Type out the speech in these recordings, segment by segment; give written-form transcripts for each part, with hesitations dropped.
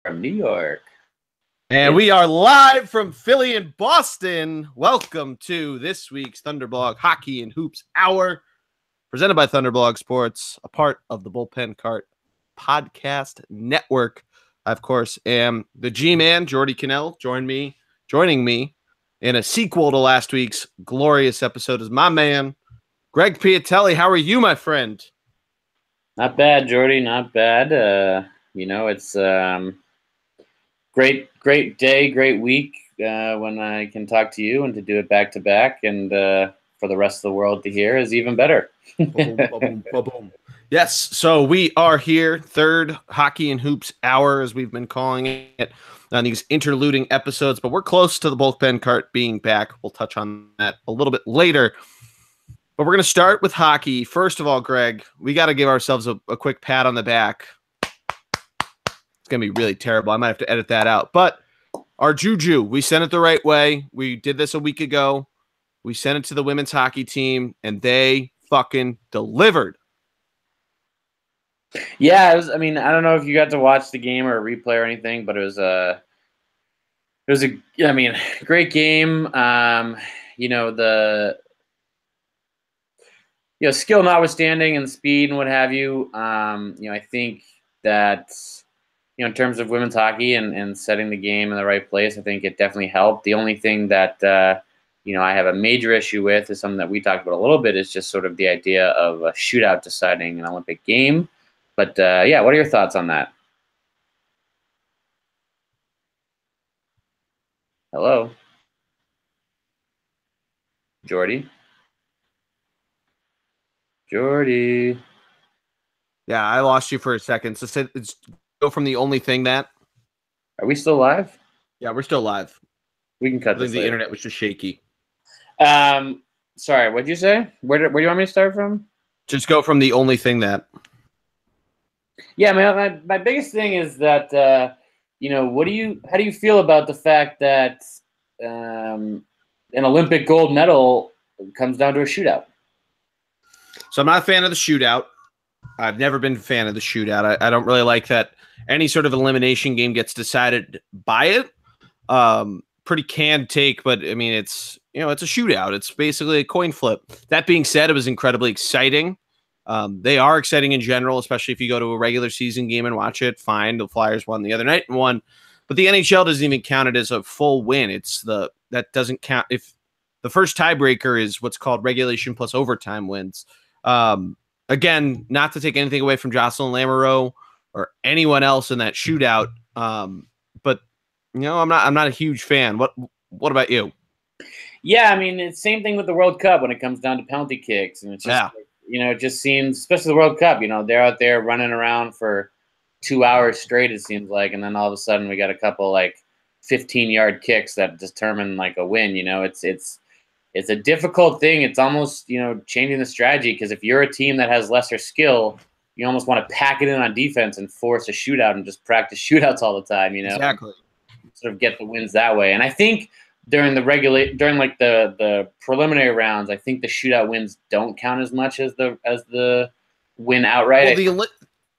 from New York. And we are live from Philly and Boston. Welcome to this week's Thunderblog Hockey and Hoops Hour, presented by Thunderblog Sports, a part of the Bullpen Cart Podcast Network. I, of course, am the G-Man, Jordy Cannell. Joining me in a sequel to last week's glorious episode is my man, Greg Piatelli. How are you, my friend? Not bad, Jordy. Not bad. It's great day, great week when I can talk to you, and to do it back to back, and for the rest of the world to hear is even better. Yes, so we are here, third Hockey and Hoops Hour, as we've been calling it, on these interluding episodes, but we're close to the Bullpen Cart being back. We'll touch on that a little bit later. But we're going to start with hockey. First of all, Greg, we got to give ourselves a quick pat on the back. It's going to be really terrible. I might have to edit that out. But our Juju, we sent it the right way. We did this a week ago. We sent it to the women's hockey team, and they fucking delivered. Yeah, I don't know if you got to watch the game or a replay or anything, but it was a great game. Skill notwithstanding and speed and what have you. I think that, in terms of women's hockey and setting the game in the right place, I think it definitely helped. The only thing that, I have a major issue with is something that we talked about a little bit, is just sort of the idea of a shootout deciding an Olympic game. But, what are your thoughts on that? Hello? Jordy? Yeah, I lost you for a second. So it's go from the only thing that. Are we still live? Yeah, we're still live. We can cut this the later. internet was just shaky. Sorry, what'd you say? Where do you want me to start from? Just go from the only thing that. Yeah, my biggest thing is that how do you feel about the fact that an Olympic gold medal comes down to a shootout? So I'm not a fan of the shootout. I've never been a fan of the shootout. I don't really like that any sort of elimination game gets decided by it. Pretty canned take, but I mean, it's a shootout. It's basically a coin flip. That being said, it was incredibly exciting. They are exciting in general, especially if you go to a regular season game and watch it. Fine, the Flyers won the other night and won, but the NHL doesn't even count it as a full win. That doesn't count if the first tiebreaker is what's called regulation plus overtime wins. Again, not to take anything away from Jocelyn Lamoureux or anyone else in that shootout, but I'm not a huge fan. What about you? Yeah, it's the same thing with the World Cup when it comes down to penalty kicks, and it's just it just seems, especially the World Cup, they're out there running around for 2 hours straight, it seems like, and then all of a sudden we got a couple 15-yard kicks that determine a win. It's a difficult thing. It's almost, changing the strategy, because if you're a team that has lesser skill, you almost want to pack it in on defense and force a shootout and just practice shootouts all the time, Exactly. Sort of get the wins that way. And I think during the preliminary rounds, I think the shootout wins don't count as much as the win outright. Well,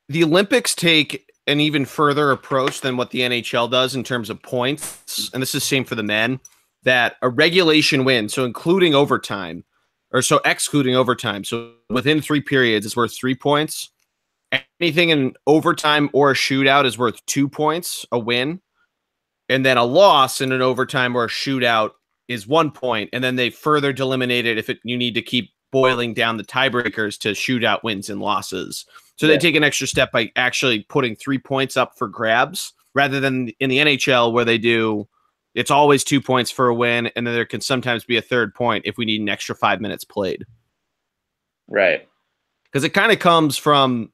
the Olympics take an even further approach than what the NHL does in terms of points, and this is the same for the men. That a regulation win, so excluding overtime, so within 3 periods is worth 3 points. Anything in overtime or a shootout is worth 2 points, a win. And then a loss in an overtime or a shootout is 1 point. And then they further delimit it if you need to keep boiling down the tiebreakers to shootout wins and losses. So they take an extra step by actually putting 3 points up for grabs, rather than in the NHL where they do. It's always 2 points for a win, and then there can sometimes be a third point if we need an extra 5 minutes played. Right. Because it kind of comes from,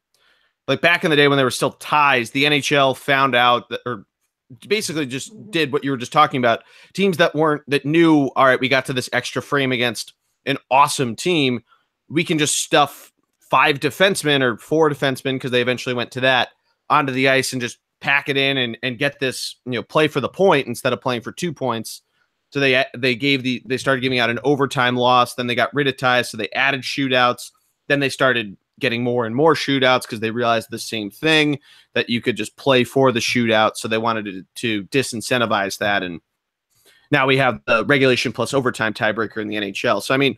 back in the day when there were still ties, the NHL found out that, or basically just did what you were just talking about. Teams that knew, all right, we got to this extra frame against an awesome team, we can just stuff 5 defensemen or 4 defensemen, because they eventually went to that, onto the ice and just pack it in and get this, play for the point instead of playing for 2 points. So they started giving out an overtime loss. Then they got rid of ties, so they added shootouts. Then they started getting more and more shootouts because they realized the same thing, that you could just play for the shootout. So they wanted to disincentivize that. And now we have the regulation plus overtime tiebreaker in the NHL. So, I mean,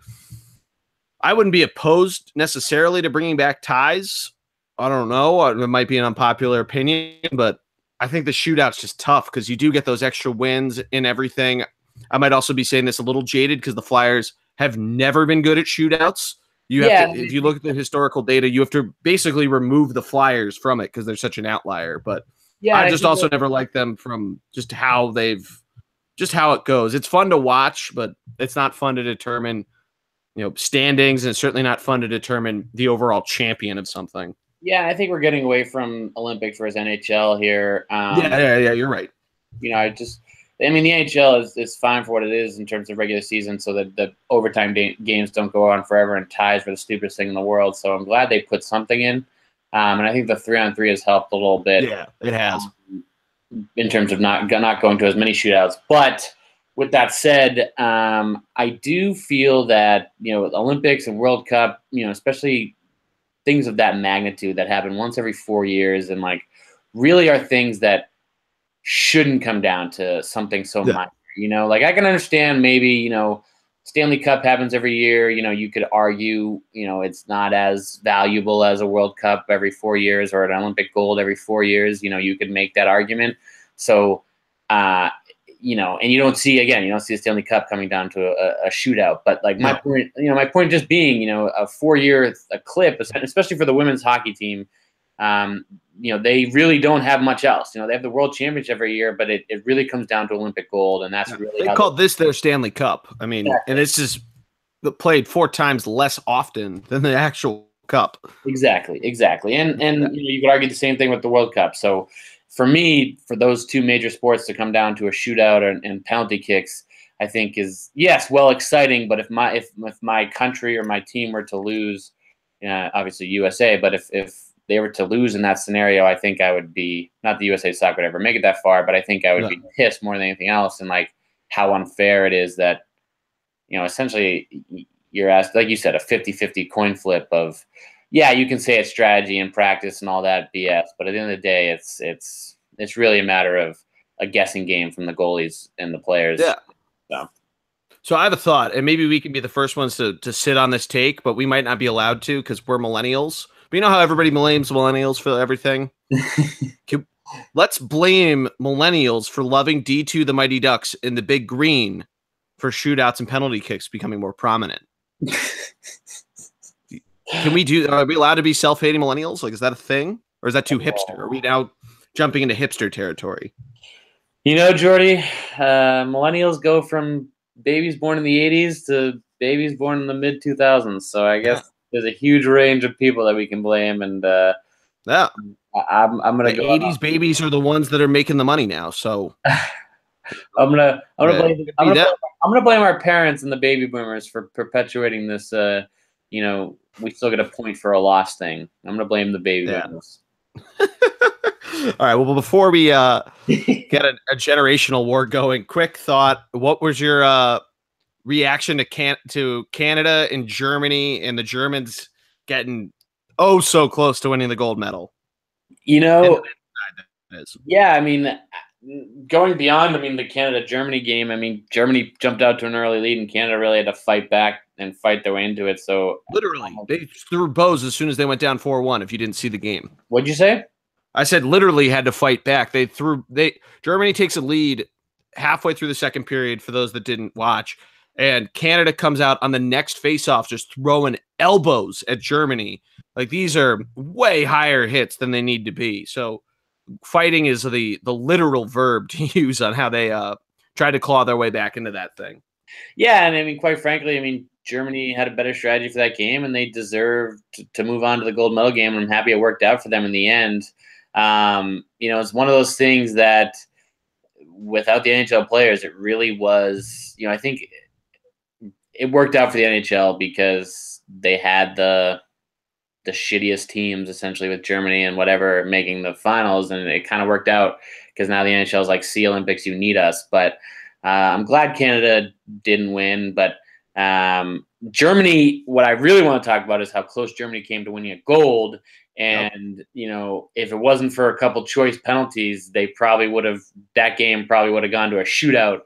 I wouldn't be opposed necessarily to bringing back ties. I don't know. It might be an unpopular opinion, but I think the shootout's just tough because you do get those extra wins and everything. I might also be saying this a little jaded because the Flyers have never been good at shootouts. You have to, if you look at the historical data, you have to basically remove the Flyers from it because they're such an outlier. But yeah, I just also never liked them from just how it goes. It's fun to watch, but it's not fun to determine, standings, and it's certainly not fun to determine the overall champion of something. Yeah, I think we're getting away from Olympics versus NHL here. Yeah, you're right. The NHL is fine for what it is in terms of regular season, so that the overtime games don't go on forever, and ties are the stupidest thing in the world. So I'm glad they put something in, and I think the 3-on-3 has helped a little bit. Yeah, it has. In terms of not going to as many shootouts. But with that said, I do feel that Olympics and World Cup, especially things of that magnitude that happen once every 4 years, and really are things that shouldn't come down to something so minor. I can understand maybe Stanley Cup happens every year. You could argue it's not as valuable as a World Cup every 4 years or an Olympic gold every 4 years. You could make that argument. So and you don't see a Stanley Cup coming down to a shootout. But my point just being, a 4 year clip, especially for the women's hockey team, they really don't have much else. They have the World Championship every year, but it really comes down to Olympic gold, and that's really they called this their Stanley Cup. I mean, and it's just played 4 times less often than the actual cup. Exactly, and you could argue the same thing with the World Cup. So for me, for those two major sports to come down to a shootout and penalty kicks, I think is, yes, well, exciting. But if my country or my team were to lose, obviously USA, but if they were to lose in that scenario, I think I would be, not the USA Soccer would ever make it that far, but I think I would be pissed more than anything else, and how unfair it is that, essentially you're asked, like you said, a 50-50 coin flip of, you can say it's strategy and practice and all that BS, but at the end of the day, it's really a matter of a guessing game from the goalies and the players. Yeah. So I have a thought, and maybe we can be the first ones to sit on this take, but we might not be allowed to because we're millennials. But you know how everybody blames millennials for everything? Let's blame millennials for loving D2 the Mighty Ducks in the Big Green for shootouts and penalty kicks becoming more prominent. Are we allowed to be self-hating millennials? Is that a thing? Or is that too hipster? Are we now jumping into hipster territory? Jordy, millennials go from babies born in the 80s to babies born in the mid-2000s. So I guess there's a huge range of people that we can blame. And I'm going to go 80s babies are the ones that are making the money now. So I'm going to blame our parents and the baby boomers for perpetuating this, we still get a point for a loss thing. I'm going to blame the baby boomers. All right. Well, before we get a generational war going, quick thought. What was your reaction to Canada and Germany and the Germans getting so close to winning the gold medal? Going beyond, the Canada-Germany game, Germany jumped out to an early lead, and Canada really had to fight back and fight their way into it. So literally, they threw bows as soon as they went down 4-1, if you didn't see the game. What'd you say? I said literally had to fight back. Germany takes a lead halfway through the second period, for those that didn't watch, and Canada comes out on the next face-off just throwing elbows at Germany. These are way higher hits than they need to be. So fighting is the literal verb to use on how they tried to claw their way back into that thing. Yeah, and quite frankly, Germany had a better strategy for that game, and they deserved to move on to the gold medal game, and I'm happy it worked out for them in the end. It's one of those things that without the NHL players, it really was, I think it worked out for the NHL because they had the shittiest teams essentially with Germany and whatever making the finals, and it kind of worked out because now the NHL is see Olympics, you need us. But I'm glad Canada didn't win, but Germany, what I really want to talk about is how close Germany came to winning a gold. And, you know, if it wasn't for a couple choice penalties, that game probably would have gone to a shootout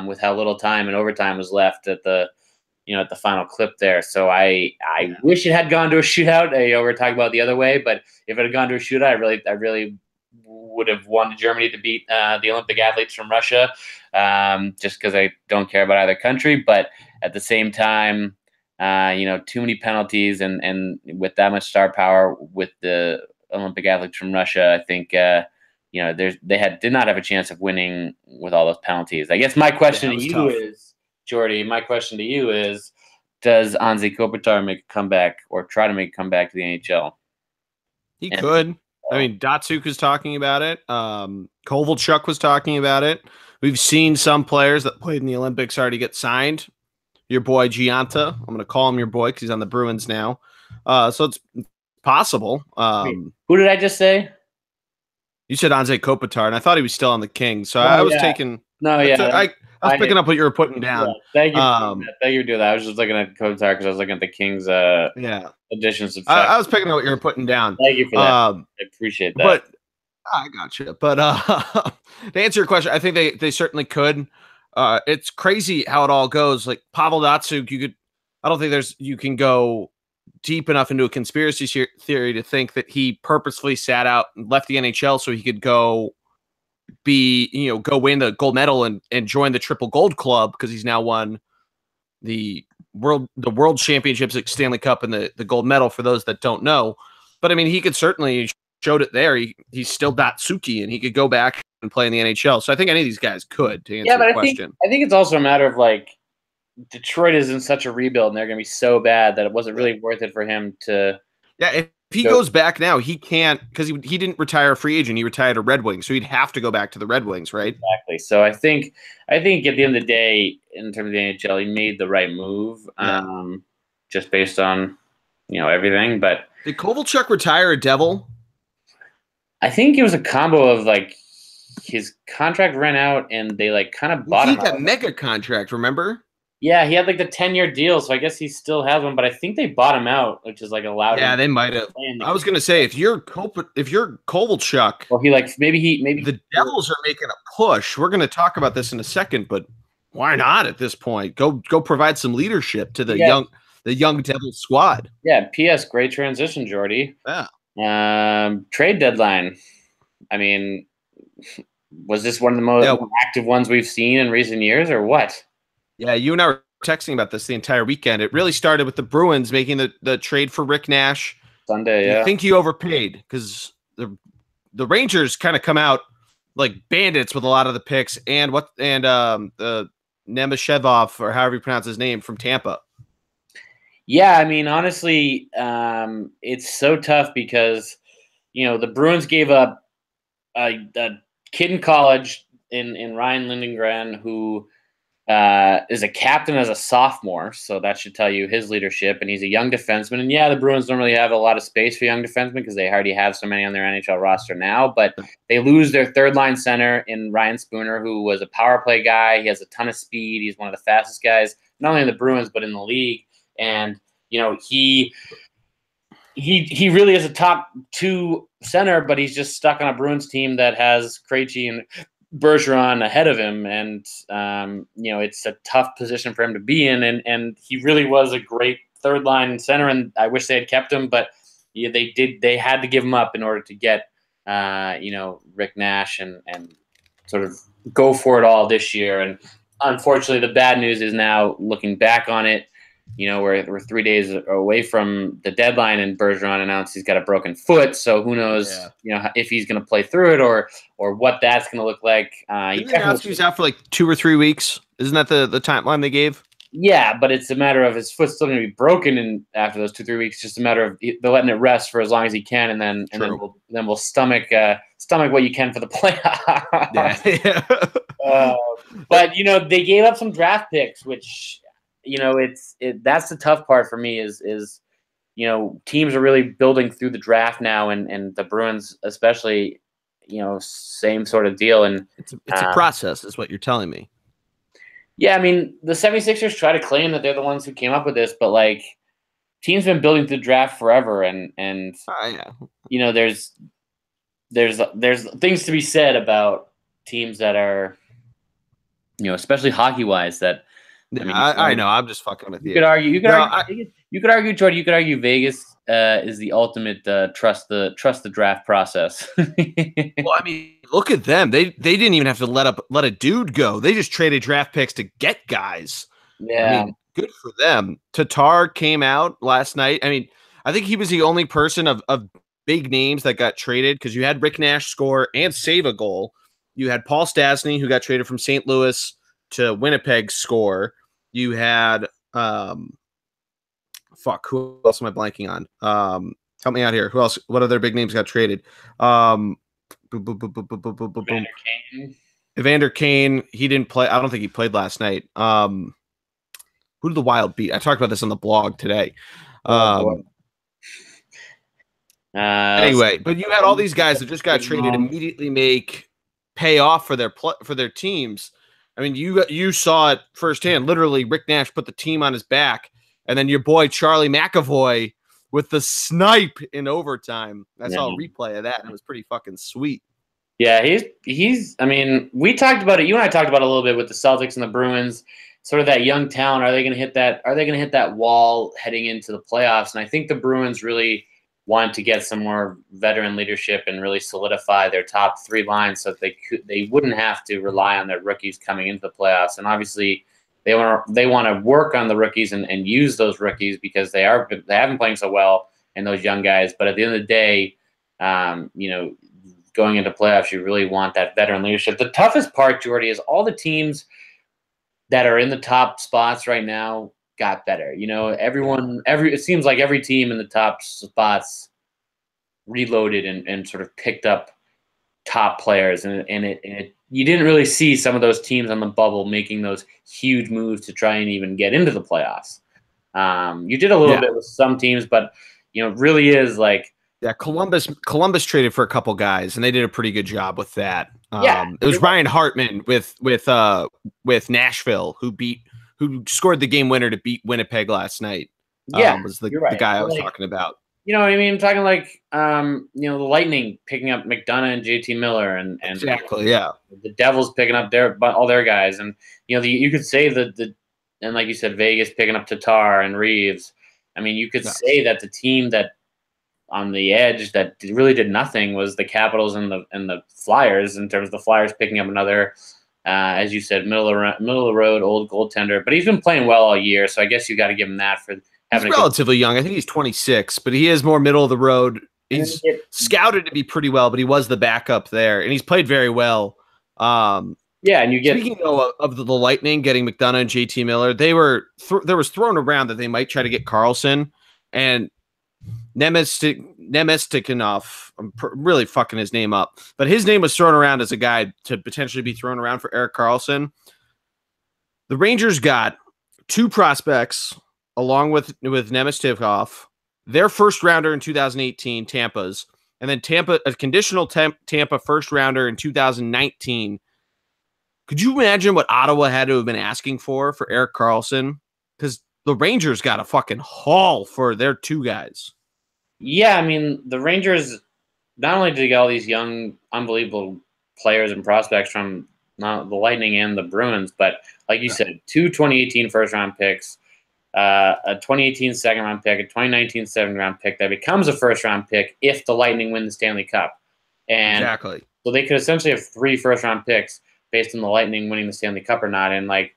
with how little time and overtime was left at the final clip there. So I wish it had gone to a shootout. We're talking about the other way, but if it had gone to a shootout, I really would have wanted Germany to beat the Olympic athletes from Russia, just because I don't care about either country. But at the same time, too many penalties, and with that much star power with the Olympic athletes from Russia, I think they did not have a chance of winning with all those penalties. I guess my question to you is, Jordy, does Anze Kopitar make a comeback or try to make a comeback to the NHL? He could. I mean, Datsuk was talking about it. Kovalchuk was talking about it. We've seen some players that played in the Olympics already get signed. Your boy Gianta, I'm going to call him your boy because he's on the Bruins now. So it's possible. Who did I just say? You said Anze Kopitar, and I thought he was still on the Kings. So I was taking. No, yeah. I was picking up what you were putting down. Yeah, thank you. Thank you for doing that. I was just looking at Kopitar because I was looking at the Kings. Additions. I was picking up what you were putting down. Thank you for that. I appreciate that. But I got you. But to answer your question, I think they certainly could. It's crazy how it all goes. Like Pavel Datsuk, I don't think you can go deep enough into a conspiracy theory to think that he purposefully sat out and left the NHL so he could go win the gold medal and join the triple gold club, because he's now won the world championships at Stanley Cup and the gold medal, for those that don't know. But I mean, he could certainly showed it there. He's still Datsuki, and he could go back and play in the NHL. So I think any of these guys could, to answer your question. I think it's also a matter of, like, Detroit is in such a rebuild, and they're going to be so bad that it wasn't really worth it for him to. Yeah, if he goes back now, he can't, because he didn't retire a free agent. He retired a Red Wings, so he'd have to go back to the Red Wings, right? Exactly. So I think at the end of the day, in terms of the NHL, he made the right move, just based on everything. But did Kovalchuk retire a Devil? I think it was a combo of, like, his contract ran out and they, like, kind of bought him out. He had that mega contract, remember? Yeah, he had, like, the 10-year deal, so I guess he still has one, but I think they bought him out, which is, like, allowed him. Yeah, they might have. I was gonna say, if you're Kovalchuk, well, maybe the Devils are making a push. We're gonna talk about this in a second, but why not at this point? Go provide some leadership to the young Devils squad. Yeah. P.S. Great transition, Jordy. Yeah. Trade deadline. I mean, was this one of the most active ones we've seen in recent years, or what? Yeah, you and I were texting about this the entire weekend. It really started with the Bruins making the trade for Rick Nash. Sunday, yeah. I think he overpaid, because the Rangers kind of come out like bandits with a lot of the picks, and the Nemeshevov, or however you pronounce his name, from Tampa. Yeah, I mean, honestly, it's so tough because, the Bruins gave up a kid in college in Ryan Lindgren, who is a captain as a sophomore, so that should tell you his leadership, and he's a young defenseman. And yeah, the Bruins don't really have a lot of space for young defensemen because they already have so many on their NHL roster now, but they lose their third-line center in Ryan Spooner, who was a power play guy. He has a ton of speed. He's one of the fastest guys, not only in the Bruins, but in the league. And, he really is a top 2 center, but he's just stuck on a Bruins team that has Krejci and Bergeron ahead of him. And, it's a tough position for him to be in. And he really was a great third line center. And I wish they had kept him, but they had to give him up in order to get, Rick Nash and sort of go for it all this year. And unfortunately, the bad news is now, looking back on it, we're 3 days away from the deadline, and Bergeron announced he's got a broken foot. So who knows, if he's going to play through it or what that's going to look like. He's out for like 2 or 3 weeks. Isn't that the timeline they gave? Yeah, but it's a matter of his foot's still going to be broken, and after those 2-3 weeks, just a matter of they're letting it rest for as long as he can, and then we'll stomach what you can for the playoffs. Yeah. But they gave up some draft picks, which. That's the tough part for me is teams are really building through the draft now, and the Bruins especially, same sort of deal. And it's a process, is what you're telling me. Yeah, I mean, the 76ers try to claim that they're the ones who came up with this, but like teams been building through the draft forever, and Yeah. you know, there's things to be said about teams that are, you know, especially hockey wise. That I Yeah, mean, I know. I'm just fucking with you you. could argue, No, you could argue, Jordan. You could argue Vegas is the ultimate trust the draft process. well, I mean, look at them. They didn't even have to let a dude go. They just traded draft picks to get guys. I Yeah, mean, good for them. Tatar came out last night. I mean, I think he was the only person of big names that got traded because you had Rick Nash score and save a goal. You had Paul Stastny, who got traded from St. Louis to Winnipeg, score. You had who else am I blanking on? Help me out here. Who else? What other big names got traded? Boom, boom, boom, boom, boom, boom, boom, boom, boom. Evander Kane, he didn't play. I don't think he played last night. Who did the Wild beat? I talked about this on the blog today. Anyway, but you had all these guys that just got traded immediately pay off for their teams. I mean, you saw it firsthand. Literally, Rick Nash put the team on his back, and then your boy Charlie McAvoy with the snipe in overtime. I saw a replay of that, and it was pretty fucking sweet. Yeah, he's. I mean, we talked about it. You and I talked about it a little bit with the Celtics and the Bruins. Sort of that young talent. Are they going to hit that? Are they going to hit that wall heading into the playoffs? And I think the Bruins really want to get some more veteran leadership and really solidify their top three lines so that they wouldn't have to rely on their rookies coming into the playoffs. And obviously, they want to work on the rookies and use those rookies because they have been playing so well and those young guys. But at the end of the day, you know, going into playoffs, you really want that veteran leadership. The toughest part, Jordy, is all the teams that are in the top spots right now got better. You know, it seems like every team in the top spots reloaded and sort of picked up top players, and you didn't really see some of those teams on the bubble making those huge moves to try and even get into the playoffs. You did a little bit with some teams, but you know, it really is like. Yeah, Columbus traded for a couple guys, and they did a pretty good job with that. Yeah, it was Ryan Hartman with Nashville who scored the game winner to beat Winnipeg last night. Yeah, was the guy I was talking about. You know what I mean? I'm talking like you know, the Lightning picking up McDonough and JT Miller, and exactly, yeah. The Devils picking up all their guys, and you know, you could say and like you said, Vegas picking up Tatar and Reeves. I mean, you could say that the team that on the edge that really did nothing was the Capitals and the Flyers, in terms of the Flyers picking up another, as you said, middle of the road old goaltender. But he's been playing well all year, so I guess you got to give him that for having. He's relatively young. I think he's 26, but he is more middle of the road. He's scouted to be pretty well, but he was the backup there, and he's played very well. Yeah, and you get speaking of the Lightning getting McDonough and JT Miller, there was thrown around that they might try to get Carlson and Nemestikinov. I'm really fucking his name up, but his name was thrown around as a guy to potentially be thrown around for Erik Karlsson. The Rangers got two prospects along with Nemestikinov, their first rounder in 2018, Tampa's, and then a conditional Tampa first rounder in 2019. Could you imagine what Ottawa had to have been asking for Erik Karlsson? Because the Rangers got a fucking haul for their two guys. Yeah, I mean, the Rangers, not only did they get all these young, unbelievable players and prospects from the Lightning and the Bruins, but like you said, two 2018 first-round picks, a 2018 second-round pick, a 2019 seventh-round pick that becomes a first-round pick if the Lightning win the Stanley Cup. And exactly. So they could essentially have three first-round picks based on the Lightning winning the Stanley Cup or not. And, like,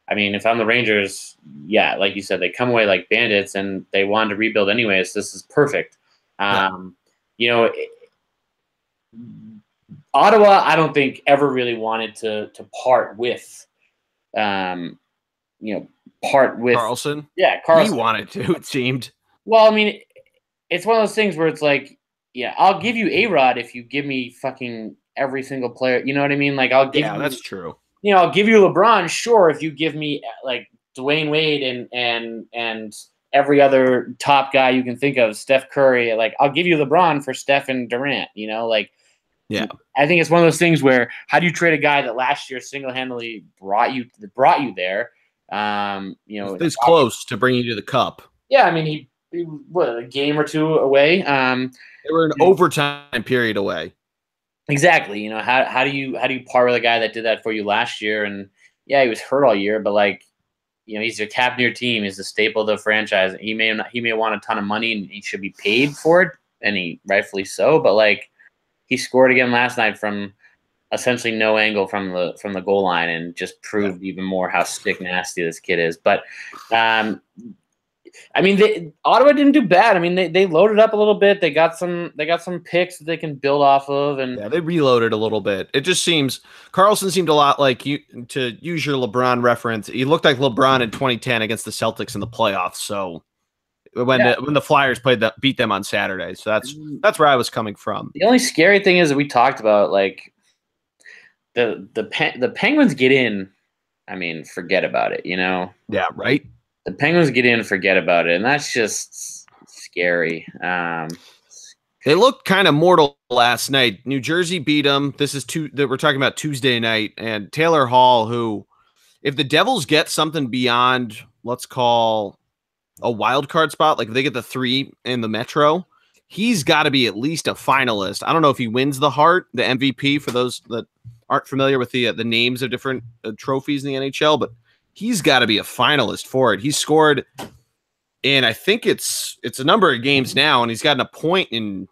I mean, if I'm the Rangers, yeah, like you said, they come away like bandits, and they wanted to rebuild anyways. This is perfect. You know, Ottawa, I don't think ever really wanted to part with, Karlsson. Yeah, Karlsson. He wanted to, it seemed. Well, I mean, it's one of those things where it's like, yeah, I'll give you A-Rod if you give me fucking every single player. You know what I mean? Like, I'll give you. That's true. You know, I'll give you LeBron, sure, if you give me like Dwayne Wade and every other top guy you can think of, Steph Curry. Like, I'll give you LeBron for Steph and Durant. You know, like, Yeah. I think it's one of those things where how do you trade a guy that last year single-handedly brought you there? It's close to bringing you to the cup. Yeah, I mean, he a game or two away. They were an overtime period away. Exactly. You know, how do you par with a guy that did that for you last year? And yeah, he was hurt all year, but like, you know, he's your captain of your team. He's the staple of the franchise. He may want a ton of money and he should be paid for it, and he rightfully so. But like, he scored again last night from essentially no angle from the goal line and just proved even more how stick nasty this kid is. But I mean, Ottawa didn't do bad. I mean, they loaded up a little bit. They got some picks that they can build off of, and yeah, they reloaded a little bit. It just seems Karlsson seemed a lot like you, to use your LeBron reference. He looked like LeBron in 2010 against the Celtics in the playoffs. So when the Flyers beat them on Saturday, so that's where I was coming from. The only scary thing is that we talked about, like, the Penguins get in. I mean, forget about it. You know. Yeah. Right. The Penguins get in, forget about it, and that's just scary. They looked kind of mortal last night. New Jersey beat them. This is we're talking about Tuesday night, and Taylor Hall, who, if the Devils get something beyond, let's call a wild card spot, like if they get the 3 in the Metro, he's got to be at least a finalist. I don't know if he wins the Hart, the MVP, for those that aren't familiar with the names of different trophies in the NHL, but he's got to be a finalist for it. He's scored in, I think it's a number of games now, and he's gotten a point in,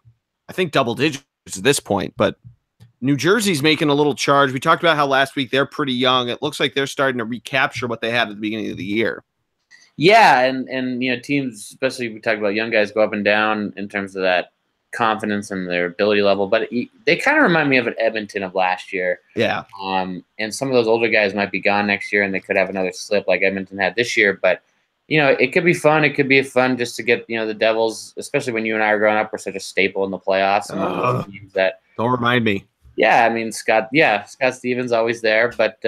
I think, double digits at this point. But New Jersey's making a little charge. We talked about how last week they're pretty young. It looks like they're starting to recapture what they had at the beginning of the year. Yeah, and you know, teams, especially we talk about young guys, go up and down in terms of that confidence and their ability level, but they kind of remind me of an Edmonton of last year. Yeah. And some of those older guys might be gone next year, and they could have another slip like Edmonton had this year. But you know, it could be fun. It could be fun just to get, you know, the Devils, especially when you and I are growing up, were such a staple in the playoffs. And teams that don't remind me. Yeah, I mean Scott Stevens always there, but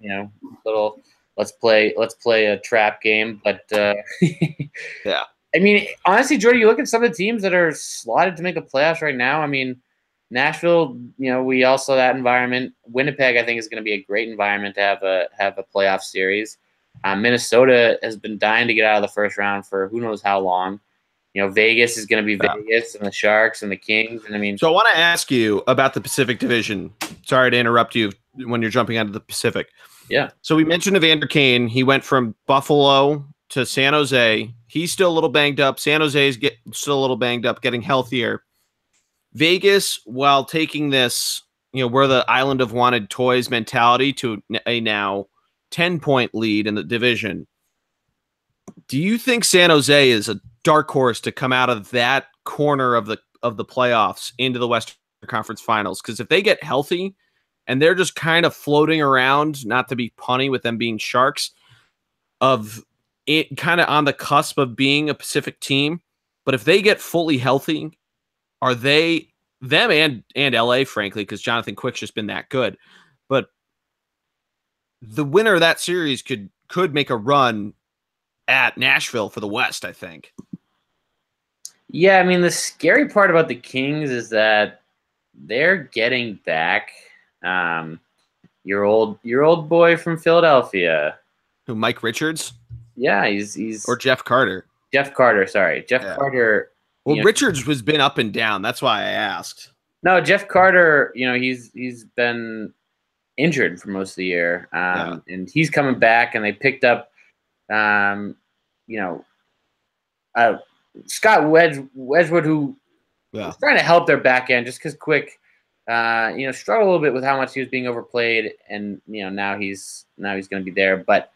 you know, little let's play a trap game, but yeah. I mean, honestly, Jordy, you look at some of the teams that are slotted to make the playoffs right now. I mean, Nashville, you know, we all saw that environment. Winnipeg, I think, is going to be a great environment to have a playoff series. Minnesota has been dying to get out of the first round for who knows how long. You know, Vegas is going to be Vegas, and the Sharks and the Kings. And I mean, so I want to ask you about the Pacific Division. Sorry to interrupt you when you're jumping onto the Pacific. Yeah. So we mentioned Evander Kane. He went from Buffalo to San Jose. He's still a little banged up. San Jose is still a little banged up, getting healthier. Vegas, while taking this, you know, we're the island of wanted toys mentality to a now 10-point lead in the division. Do you think San Jose is a dark horse to come out of that corner of the playoffs into the Western Conference Finals? Because if they get healthy and they're just kind of floating around, not to be punny with them being Sharks, of it kind of on the cusp of being a Pacific team, but if they get fully healthy, are them and LA, frankly, because Jonathan Quick's just been that good, but the winner of that series could make a run at Nashville for the West, I think. Yeah, I mean, the scary part about the Kings is that they're getting back your old boy from Philadelphia. Who, Mike Richards? Yeah, he's or Jeff Carter. Jeff Carter, sorry. Carter. Well, Richards has been up and down. That's why I asked. No, Jeff Carter, you know, he's been injured for most of the year. And he's coming back, and they picked up you know, Scott Wedgwood, who was trying to help their back end just because Quick you know, struggled a little bit with how much he was being overplayed, and you know, now he's going to be there, but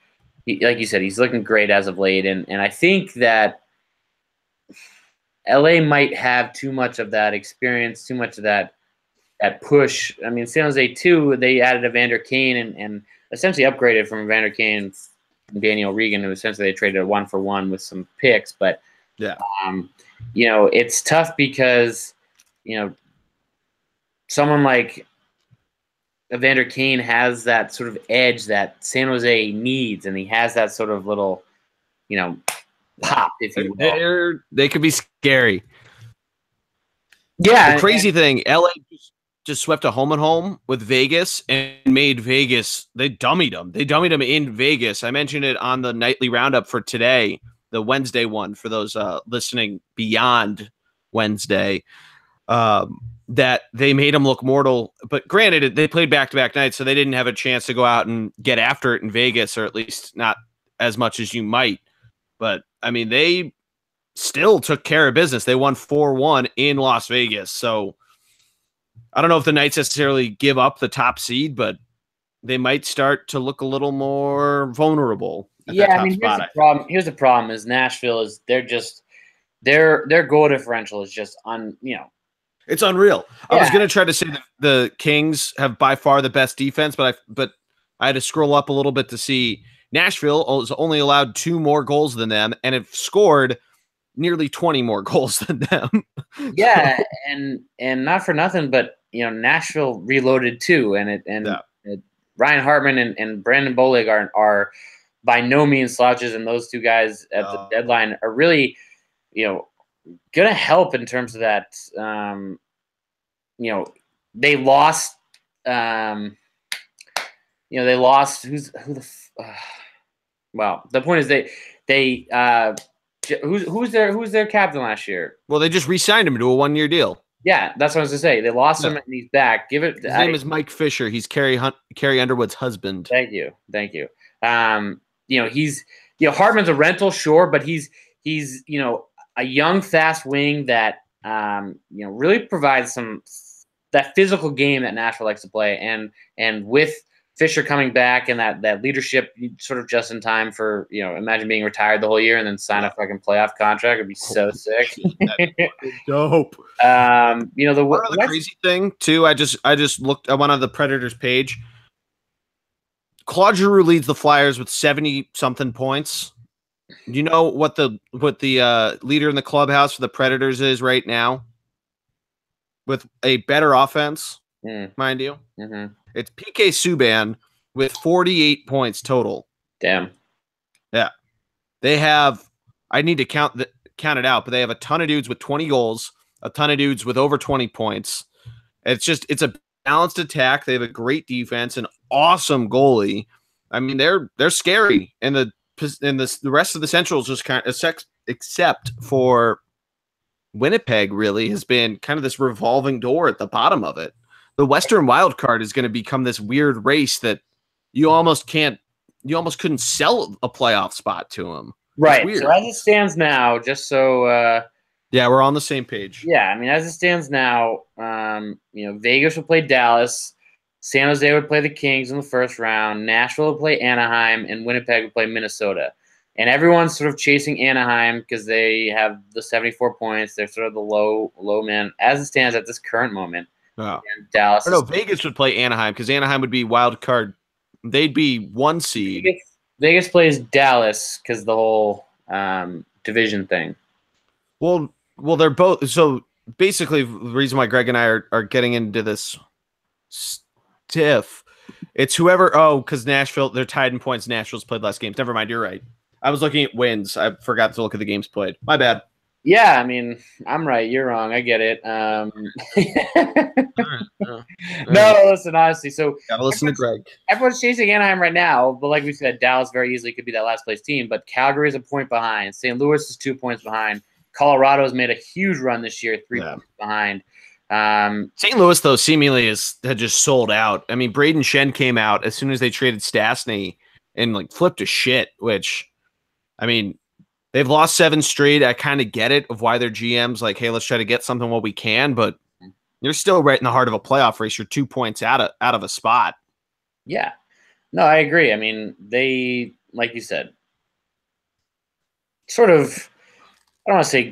like you said, he's looking great as of late, and I think that LA might have too much of that experience, too much of that push. I mean, San Jose too, they added Evander Kane and essentially upgraded from Evander Kane and Daniel Regan, who essentially they traded a 1-for-1 with some picks, but yeah, you know, it's tough because, you know, someone like Evander Kane has that sort of edge that San Jose needs, and he has that sort of little, you know, pop, if you will. They could be scary. Yeah. The crazy thing, LA just swept a home and home with Vegas and made Vegas. They dummied them. They dummied them in Vegas. I mentioned it on the nightly roundup for today, the Wednesday one for those listening beyond Wednesday. That they made them look mortal. But granted, they played back-to-back nights, so they didn't have a chance to go out and get after it in Vegas, or at least not as much as you might. But, I mean, they still took care of business. They won 4-1 in Las Vegas. So I don't know if the Knights necessarily give up the top seed, but they might start to look a little more vulnerable. Yeah, I mean, here's the problem is Nashville is their goal differential is just it's unreal. Yeah. I was going to try to say that the Kings have by far the best defense, but I had to scroll up a little bit to see Nashville is only allowed 2 more goals than them and have scored nearly 20 more goals than them. Yeah, and not for nothing, but Nashville reloaded too, Ryan Hartman and Brandon Bolig are by no means slouches, and those two guys at the deadline are really gonna help in terms of that. They lost. They lost. Well, the point is who's their captain last year? Well, they just re-signed him to a 1-year deal. Yeah, that's what I was gonna say. They lost him and he's back. His name is Mike Fisher. He's Carrie Underwood's husband. Thank you. He's Hartman's a rental, sure, but he's a young, fast wing that really provides that physical game that Nashville likes to play, and with Fisher coming back and that leadership sort of just in time for, imagine being retired the whole year and then sign a fucking playoff contract. It'd be so sick. Dope. The crazy thing too, I just looked, I went on the Predators page. Claude Giroux leads the Flyers with 70 something points. Do you know what the leader in the clubhouse for the Predators is right now? With a better offense, mind you. Mm-hmm. It's PK Subban with 48 points total. Damn. Yeah. They have, I need to count it out, but they have a ton of dudes with 20 goals, a ton of dudes with over 20 points. It's a balanced attack. They have a great defense, an awesome goalie. I mean, they're scary. And the rest of the Central is just kind of, except for Winnipeg, really has been kind of this revolving door at the bottom of it. The Western wild card is going to become this weird race that you almost couldn't sell a playoff spot to them. Right. So as it stands now, just so yeah, we're on the same page. Yeah, I mean, as it stands now, Vegas will play Dallas, San Jose would play the Kings in the first round, Nashville would play Anaheim, and Winnipeg would play Minnesota. And everyone's sort of chasing Anaheim because they have the 74 points. They're sort of the low man as it stands at this current moment. Oh. And Dallas. Vegas would play Anaheim because Anaheim would be wild card. They'd be 1 seed. Vegas plays Dallas because the whole division thing. Well, they're both. So basically, the reason why Greg and I are getting into this stiff, it's whoever. Oh, because Nashville, they're tied in points. Nashville's played less games. Never mind, you're right. I was looking at wins. I forgot to look at the games played. My bad. Yeah, I mean, I'm right. You're wrong. I get it. No, listen, honestly. So gotta listen to Greg. Everyone's chasing Anaheim right now, but like we said, Dallas very easily could be that last place team. But Calgary is a point behind. St. Louis is 2 points behind. Colorado has made a huge run this year, 3 points behind. St. Louis, though, seemingly had just sold out. I mean, Braden Shen came out as soon as they traded Stastny and flipped a shit, which, I mean, they've lost 7 straight. I kind of get it of why their GM's like, hey, let's try to get something while we can, but you're still right in the heart of a playoff race. You're 2 points out of a spot. Yeah. No, I agree. I mean, they, like you said, sort of, I don't want to say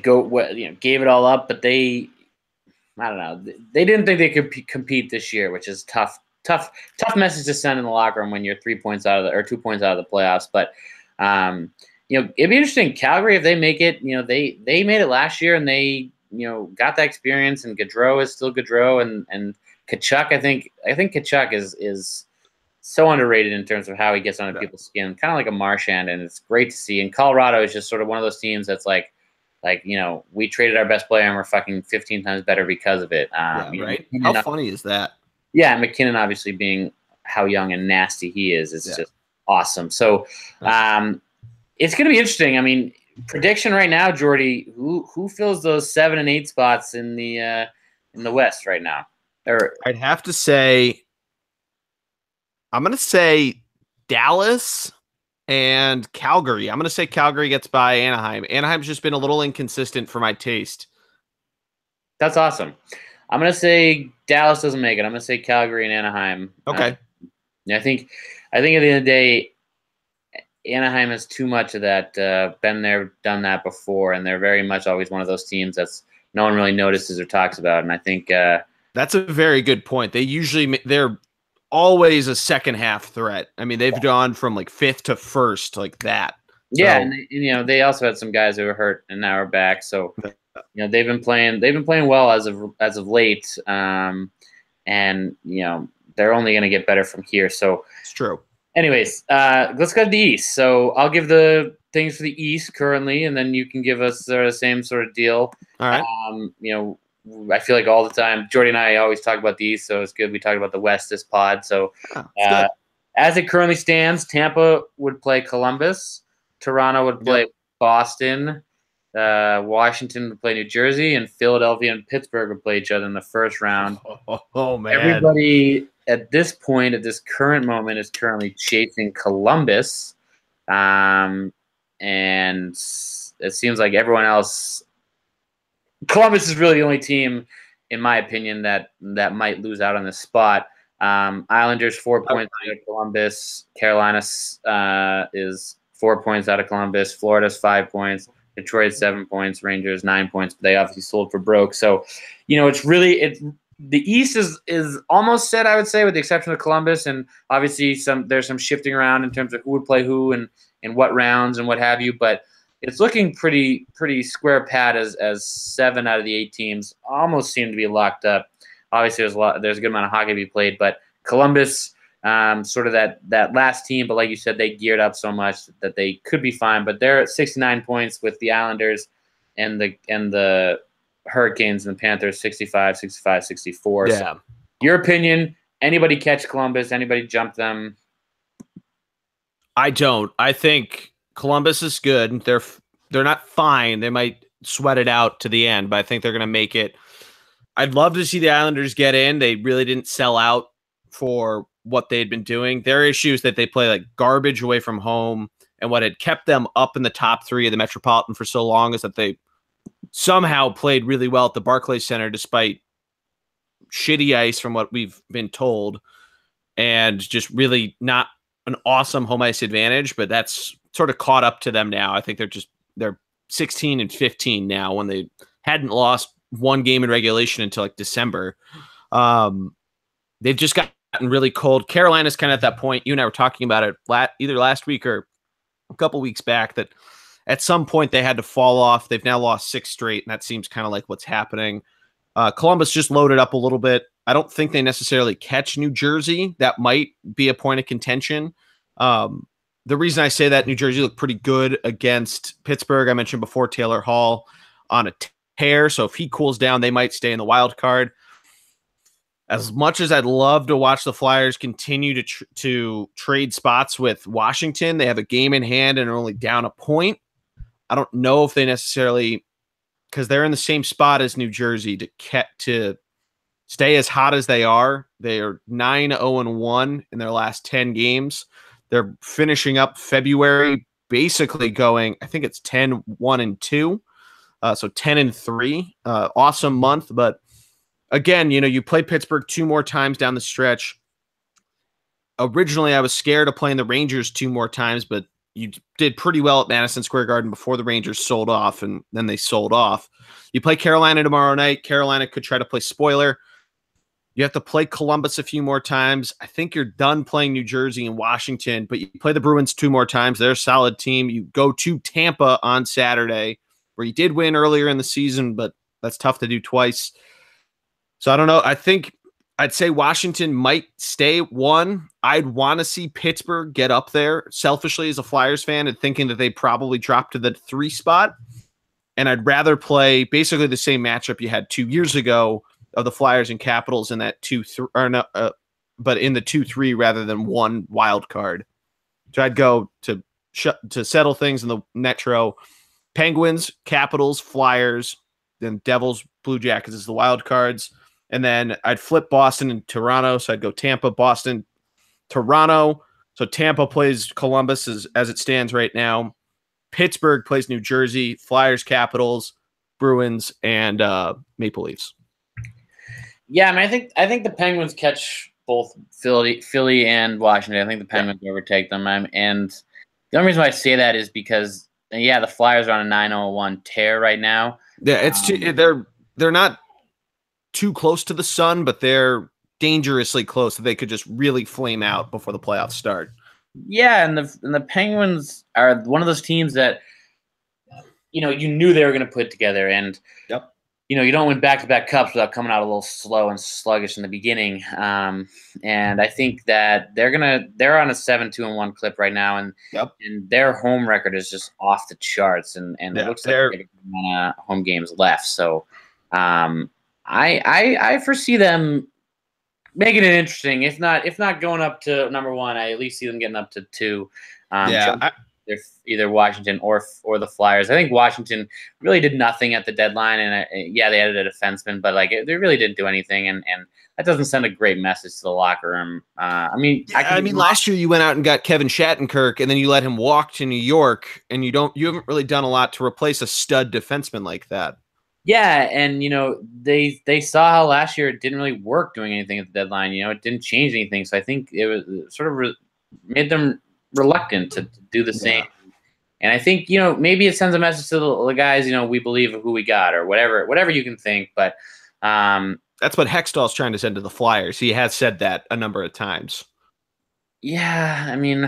gave it all up, but they, I don't know. They didn't think they could compete this year, which is tough message to send in the locker room when you're 3 points out of 2 points out of the playoffs. But, it'd be interesting. Calgary, if they make it, they made it last year and they, got that experience, and Gaudreau is still Gaudreau, and Tkachuk, I think Tkachuk is so underrated in terms of how he gets under people's skin, kind of like a Marchand, and it's great to see. And Colorado is just sort of one of those teams that's like, Like, we traded our best player and we're fucking 15 times better because of it. Yeah, right. How funny is that? Yeah, McKinnon obviously being how young and nasty he is just awesome. So it's going to be interesting. I mean, prediction right now, Jordy, who fills those 7 and 8 spots in the West right now? Or I'd have to say, I'm going to say Dallas and Calgary. I'm going to say Calgary gets by Anaheim. Anaheim's just been a little inconsistent for my taste. That's awesome. I'm going to say Dallas doesn't make it. I'm going to say Calgary and Anaheim. Okay. I think at the end of the day, Anaheim has too much of that. Been there, done that before, and they're very much always one of those teams that's no one really notices or talks about. And I think that's a very good point. They're always a second half threat. I mean, they've gone from like 5th to 1st like that. Yeah, so, and they also had some guys who were hurt and now are back. So they've been playing well as of late. And they're only going to get better from here. So it's true. Anyways, let's go to the East. So I'll give the things for the East currently, and then you can give us the same sort of deal. All right. I feel like all the time, Jordy and I always talk about the East, so it's good we talk about the West this pod. So as it currently stands, Tampa would play Columbus, Toronto would play Boston, Washington would play New Jersey, and Philadelphia and Pittsburgh would play each other in the first round. Oh man. Everybody at this point, at this current moment, is currently chasing Columbus. And it seems like everyone else – Columbus is really the only team, in my opinion, that might lose out on this spot. Islanders 4 points out of Columbus. Carolina is 4 points out of Columbus. Florida's 5 points. Detroit 7 points. Rangers 9 points. But they obviously sold for broke. So, it's really the East is almost set, I would say, with the exception of Columbus. And obviously there's some shifting around in terms of who would play who and what rounds and what have you. But it's looking pretty square pat as 7 out of the 8 teams almost seem to be locked up. Obviously, there's a good amount of hockey to be played, but Columbus, sort of that last team. But like you said, they geared up so much that they could be fine. But they're at 69 points with the Islanders and the Hurricanes and the Panthers 65, 65, 64. Yeah. So your opinion? Anybody catch Columbus? Anybody jump them? I don't. I think Columbus is good. They're not fine. They might sweat it out to the end, but I think they're going to make it. I'd love to see the Islanders get in. They really didn't sell out for what they had been doing. Their issue is that they play like garbage away from home, and what had kept them up in the top 3 of the Metropolitan for so long is that they somehow played really well at the Barclays Center despite shitty ice from what we've been told, and just really not an awesome home ice advantage, but that's sort of caught up to them now. I think they're 16 and 15 now when they hadn't lost one game in regulation until like December. They've just gotten really cold. Carolina's kind of at that point. You and I were talking about it either last week or a couple weeks back that at some point they had to fall off. They've now lost 6 straight, and that seems kind of like what's happening. Columbus just loaded up a little bit. I don't think they necessarily catch New Jersey. That might be a point of contention. The reason I say that, New Jersey looked pretty good against Pittsburgh. I mentioned before Taylor Hall on a tear. So if he cools down, they might stay in the wild card. As much as I'd love to watch the Flyers continue to trade spots with Washington, they have a game in hand and are only down a point. I don't know if they necessarily, because they're in the same spot as New Jersey, to stay as hot as they are. They are 9-0-1 in their last 10 games. They're finishing up February, basically going, I think it's 10-1-2. So 10-3. Awesome month. But again, you play Pittsburgh 2 more times down the stretch. Originally, I was scared of playing the Rangers 2 more times, but you did pretty well at Madison Square Garden before the Rangers sold off, and then they sold off. You play Carolina tomorrow night. Carolina could try to play spoiler. You have to play Columbus a few more times. I think you're done playing New Jersey and Washington, but you play the Bruins 2 more times. They're a solid team. You go to Tampa on Saturday, where you did win earlier in the season, but that's tough to do twice. So I don't know. I think I'd say Washington might stay 1. I'd want to see Pittsburgh get up there, selfishly as a Flyers fan, and thinking that they probably drop to the 3 spot. and I'd rather play basically the same matchup you had 2 years ago of the Flyers and Capitals in that 2-3, or no, but in the 2-3 rather than one wild card. So I'd go to settle things in the Metro. Penguins, Capitals, Flyers, then Devils, Blue Jackets is the wild cards. And then I'd flip Boston and Toronto. So I'd go Tampa, Boston, Toronto. So Tampa plays Columbus as it stands right now. Pittsburgh plays New Jersey, Flyers, Capitals, Bruins, and Maple Leafs. Yeah, I mean, I think the Penguins catch both Philly and Washington. I think the Penguins overtake them. And the only reason why I say that is because, the Flyers are on a 9-0-1 tear right now. Yeah, it's they're not too close to the sun, but they're dangerously close that they could just really flame out before the playoffs start. Yeah, and the Penguins are one of those teams that you knew they were going to put together, and you don't win back-to-back cups without coming out a little slow and sluggish in the beginning. And I think that they're on a 7-2-1 clip right now, and their home record is just off the charts, and it looks like they're going home games left. So I foresee them making it interesting. If not going up to number 1, I at least see them getting up to 2. They're either Washington or the Flyers. I think Washington really did nothing at the deadline, and they added a defenseman, but they really didn't do anything, and that doesn't send a great message to the locker room. Last year you went out and got Kevin Shattenkirk, and then you let him walk to New York, and you haven't really done a lot to replace a stud defenseman like that. Yeah, and they saw how last year it didn't really work doing anything at the deadline. It didn't change anything, so I think it was sort of made them reluctant to do the same. And I think maybe it sends a message to the guys. We believe in who we got, or whatever you can think. But that's what Hextall's trying to send to the Flyers. He has said that a number of times. Yeah, I mean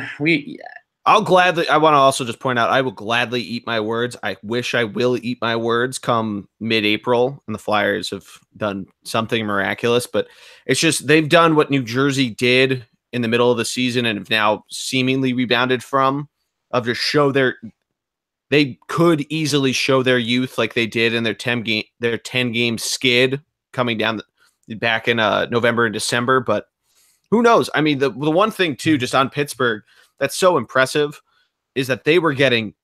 I want to also just point out, I will gladly eat my words. I wish I will eat my words come mid-April, and the Flyers have done something miraculous. But it's just they've done what New Jersey did in the middle of the season and have now seemingly rebounded from, of just they could easily show their youth like they did in their 10-game skid coming down back in November and December. But who knows? I mean, the one thing too, just on Pittsburgh, that's so impressive is that they were getting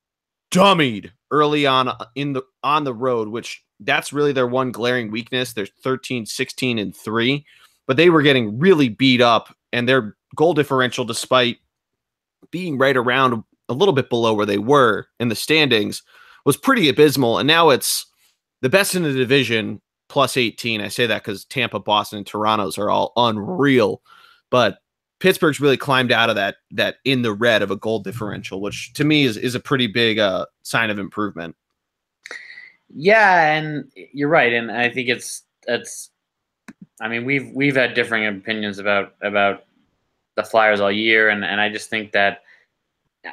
dummied early on on the road, which that's really their one glaring weakness. They're 13-16-3, but they were getting really beat up, and their goal differential, despite being right around a little bit below where they were in the standings, was pretty abysmal. And now it's the best in the division, plus 18. I say that because Tampa, Boston, and Toronto's are all unreal, but Pittsburgh's really climbed out of that in the red of a goal differential, which to me is a pretty big sign of improvement. Yeah, and you're right, and I think it's. I mean, we've had differing opinions about the Flyers all year, and I just think that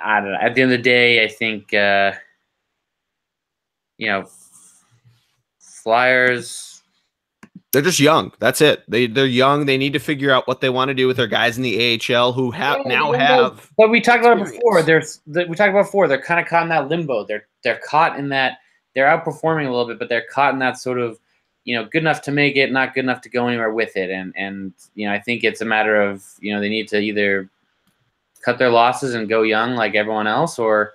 I don't know. At the end of the day, I think Flyers. They're just young. That's it. They're young. They need to figure out what they want to do with their guys in the AHL who have. But we talked about it before. We talked about before. They're kind of caught in that limbo. They're caught in that. They're outperforming a little bit, but they're caught in that sort of, good enough to make it, not good enough to go anywhere with it. And I think it's a matter of, they need to either cut their losses and go young like everyone else, or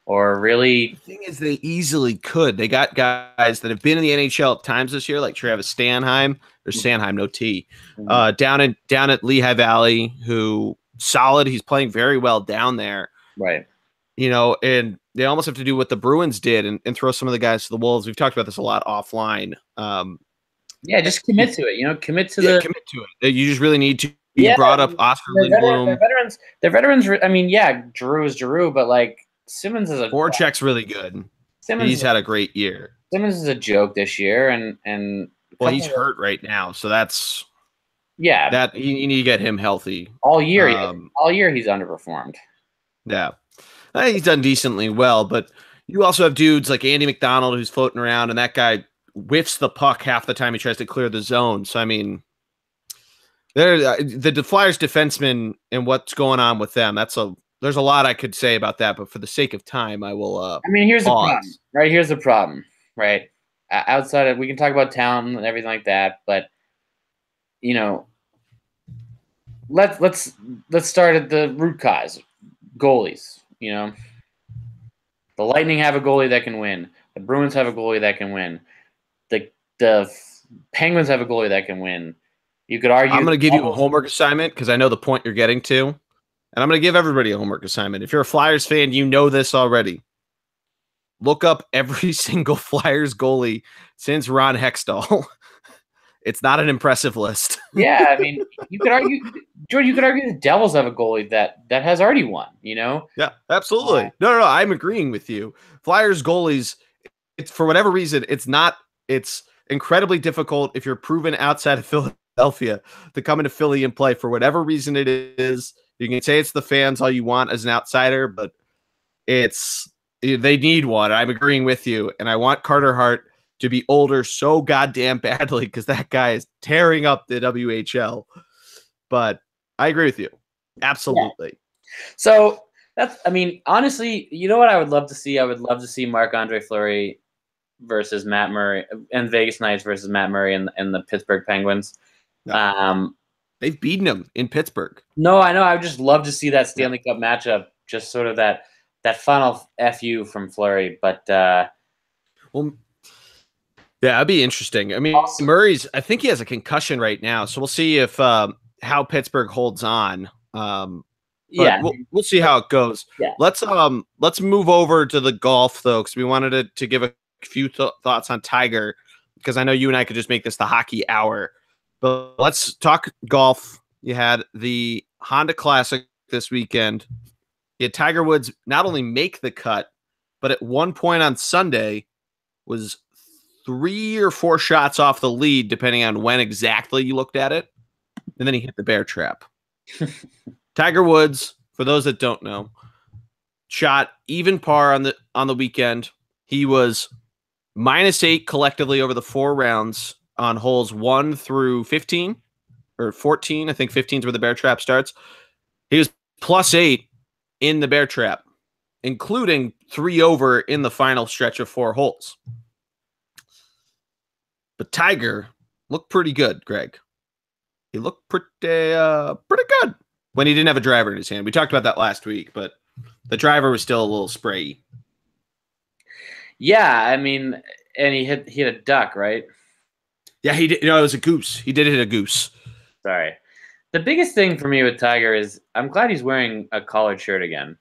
really. The thing is, they easily could. They got guys that have been in the NHL at times this year, like Travis Sanheim. There's Sanheim, no T. Down at Lehigh Valley, who solid. He's playing very well down there. Right. And they almost have to do what the Bruins did and throw some of the guys to the Wolves. We've talked about this a lot offline. Just commit to it. Commit to it. You just really need to. You brought up Oscar Lindblom. They're veterans. I mean, Giroux is Giroux, but Simmons is Voracek's really good. He's had a great year. Simmons is a joke this year, and he's hurt right now, so that's that you need to get him healthy all year. All year he's underperformed. Yeah, he's done decently well, but you also have dudes like Andy McDonald who's floating around, and that guy whiffs the puck half the time he tries to clear the zone. So I mean, the Flyers defensemen and what's going on with them. There's a lot I could say about that, but for the sake of time, I will. Here's the problem. Right, here's the problem. right? Outside of, we can talk about talent and everything like that, but you know, let's start at the root cause. Goalies. You know, the Lightning have a goalie that can win. The Bruins have a goalie that can win. The Penguins have a goalie that can win. You could argue. I'm going to give you a homework assignment because I know the point you're getting to, and I'm going to give everybody a homework assignment. If you're a Flyers fan, you know this already. Look up every single Flyers goalie since Ron Hextall. It's not an impressive list. Yeah, I mean, you could argue, Jordan. You could argue the Devils have a goalie that has already won. You know? Yeah, absolutely. No. I'm agreeing with you. Flyers goalies, it's for whatever reason, it's incredibly difficult if you're proven outside of Philadelphia to come into Philly and play for whatever reason it is. You can say it's the fans all you want as an outsider, but they need one. I'm agreeing with you, and I want Carter Hart to be older so goddamn badly because that guy is tearing up the WHL. But I agree with you. Absolutely. Yeah. So honestly, you know what I would love to see? I would love to see Marc-Andre Fleury versus Matt Murray and Vegas Knights versus Matt Murray and the Pittsburgh Penguins. No. They've beaten them in Pittsburgh. No, I know. I would just love to see that Stanley Cup matchup, just sort of that final FU from Fleury. But well, yeah, that'd be interesting. I mean, I think he has a concussion right now, so we'll see if how Pittsburgh holds on. Yeah, we'll see how it goes. Yeah. Let's move over to the golf though, because we wanted to give a few thoughts on Tiger, because I know you and I could just make this the hockey hour. But let's talk golf. You had the Honda Classic this weekend. You had Tiger Woods not only make the cut, but at one point on Sunday was 3 or 4 shots off the lead, depending on when exactly you looked at it. And then he hit the bear trap. Tiger Woods, for those that don't know, shot even par on the weekend. He was -8 collectively over the 4 rounds on holes 1 through 15 or 14. I think 15 is where the bear trap starts. He was +8 in the bear trap, including 3 over in the final stretch of 4 holes. But Tiger looked pretty good, Greg. He looked pretty good when he didn't have a driver in his hand. We talked about that last week, but the driver was still a little sprayy. Yeah, I mean, and he hit a duck, right? Yeah, he did. No, it was a goose. He did hit a goose. Sorry. The biggest thing for me with Tiger is I'm glad he's wearing a collared shirt again.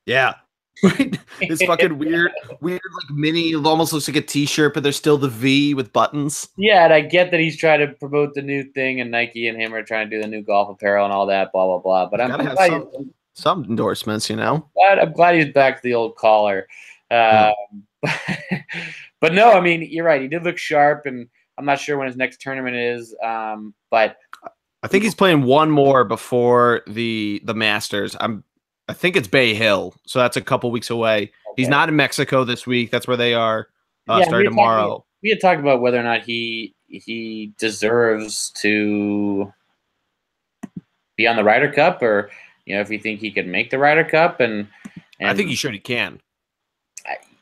Yeah. Right? This fucking weird like mini, it almost looks like a t-shirt, but there's still the V with buttons. Yeah, and I get that he's trying to promote the new thing, and Nike and him are trying to do the new golf apparel and all that, blah blah blah. But I'm glad some endorsements, you know. I'm glad he's back to the old collar. But no, I mean, you're right. He did look sharp, and I'm not sure when his next tournament is. But I think he's playing one more before the Masters. I think it's Bay Hill, so that's a couple weeks away. Okay. He's not in Mexico this week. That's where they are. Starting tomorrow. We had talked about whether or not he deserves to be on the Ryder Cup, or if you think he could make the Ryder Cup, and I think he can.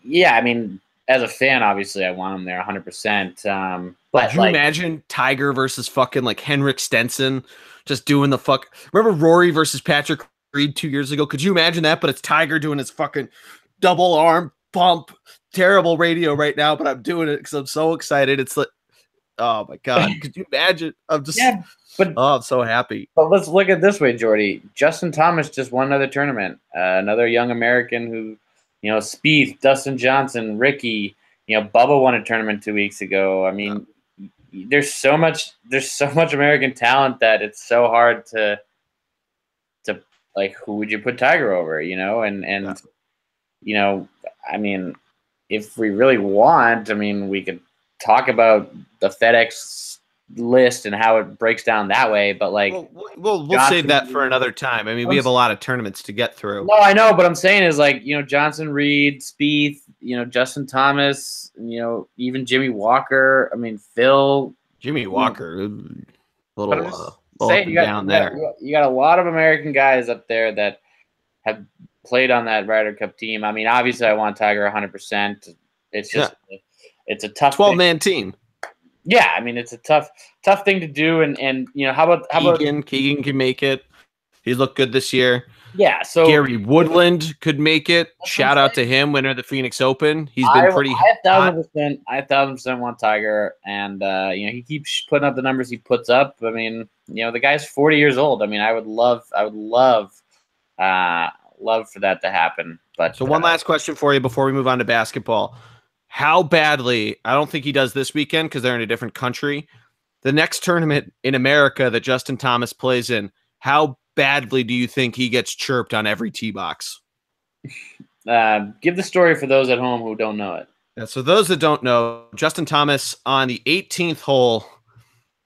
Yeah, I mean, as a fan, obviously, I want him there 100%. But could you imagine Tiger versus fucking like Henrik Stenson, just doing the fuck? Remember Rory versus Patrick Reed 2 years ago? Could you imagine that? But it's Tiger doing his fucking double arm pump. Terrible radio right now, but I'm doing it because I'm so excited. It's like, oh my god, could you imagine? I'm so happy. But let's look at it this way, Jordy. Justin Thomas just won another tournament. Another young American who, Spieth, Dustin Johnson, Ricky. Bubba won a tournament 2 weeks ago. I mean, there's so much American talent that it's so hard to like, who would you put Tiger over, I mean, if we really want, I mean, we could talk about the FedEx list and how it breaks down that way, but like, we'll save that for another time. I mean, we have a lot of tournaments to get through. No, I know, but I'm saying is like, Johnson, Reed, Spieth, Justin Thomas, even Jimmy Walker. I mean, Phil. Jimmy Walker, little you got a lot of American guys up there that have played on that Ryder Cup team. I mean, obviously, I want Tiger 100%. It's just it's a tough 12-man team. Yeah, I mean it's a tough thing to do, and you know how about Keegan can make it. He looked good this year. Yeah, so Gary Woodland could make it. Shout out to him, winner of the Phoenix Open. He's been pretty hot. I 1,000% want Tiger, and you know he keeps putting up the numbers he puts up. I mean, you know the guy's 40 years old. I mean, I would love for that to happen. But so one last question for you before we move on to basketball. How badly, I don't think he does this weekend because they're in a different country. The next tournament in America that Justin Thomas plays in, how badly do you think he gets chirped on every tee box? Give the story for those at home who don't know it. Yeah, so those that don't know, Justin Thomas on the 18th hole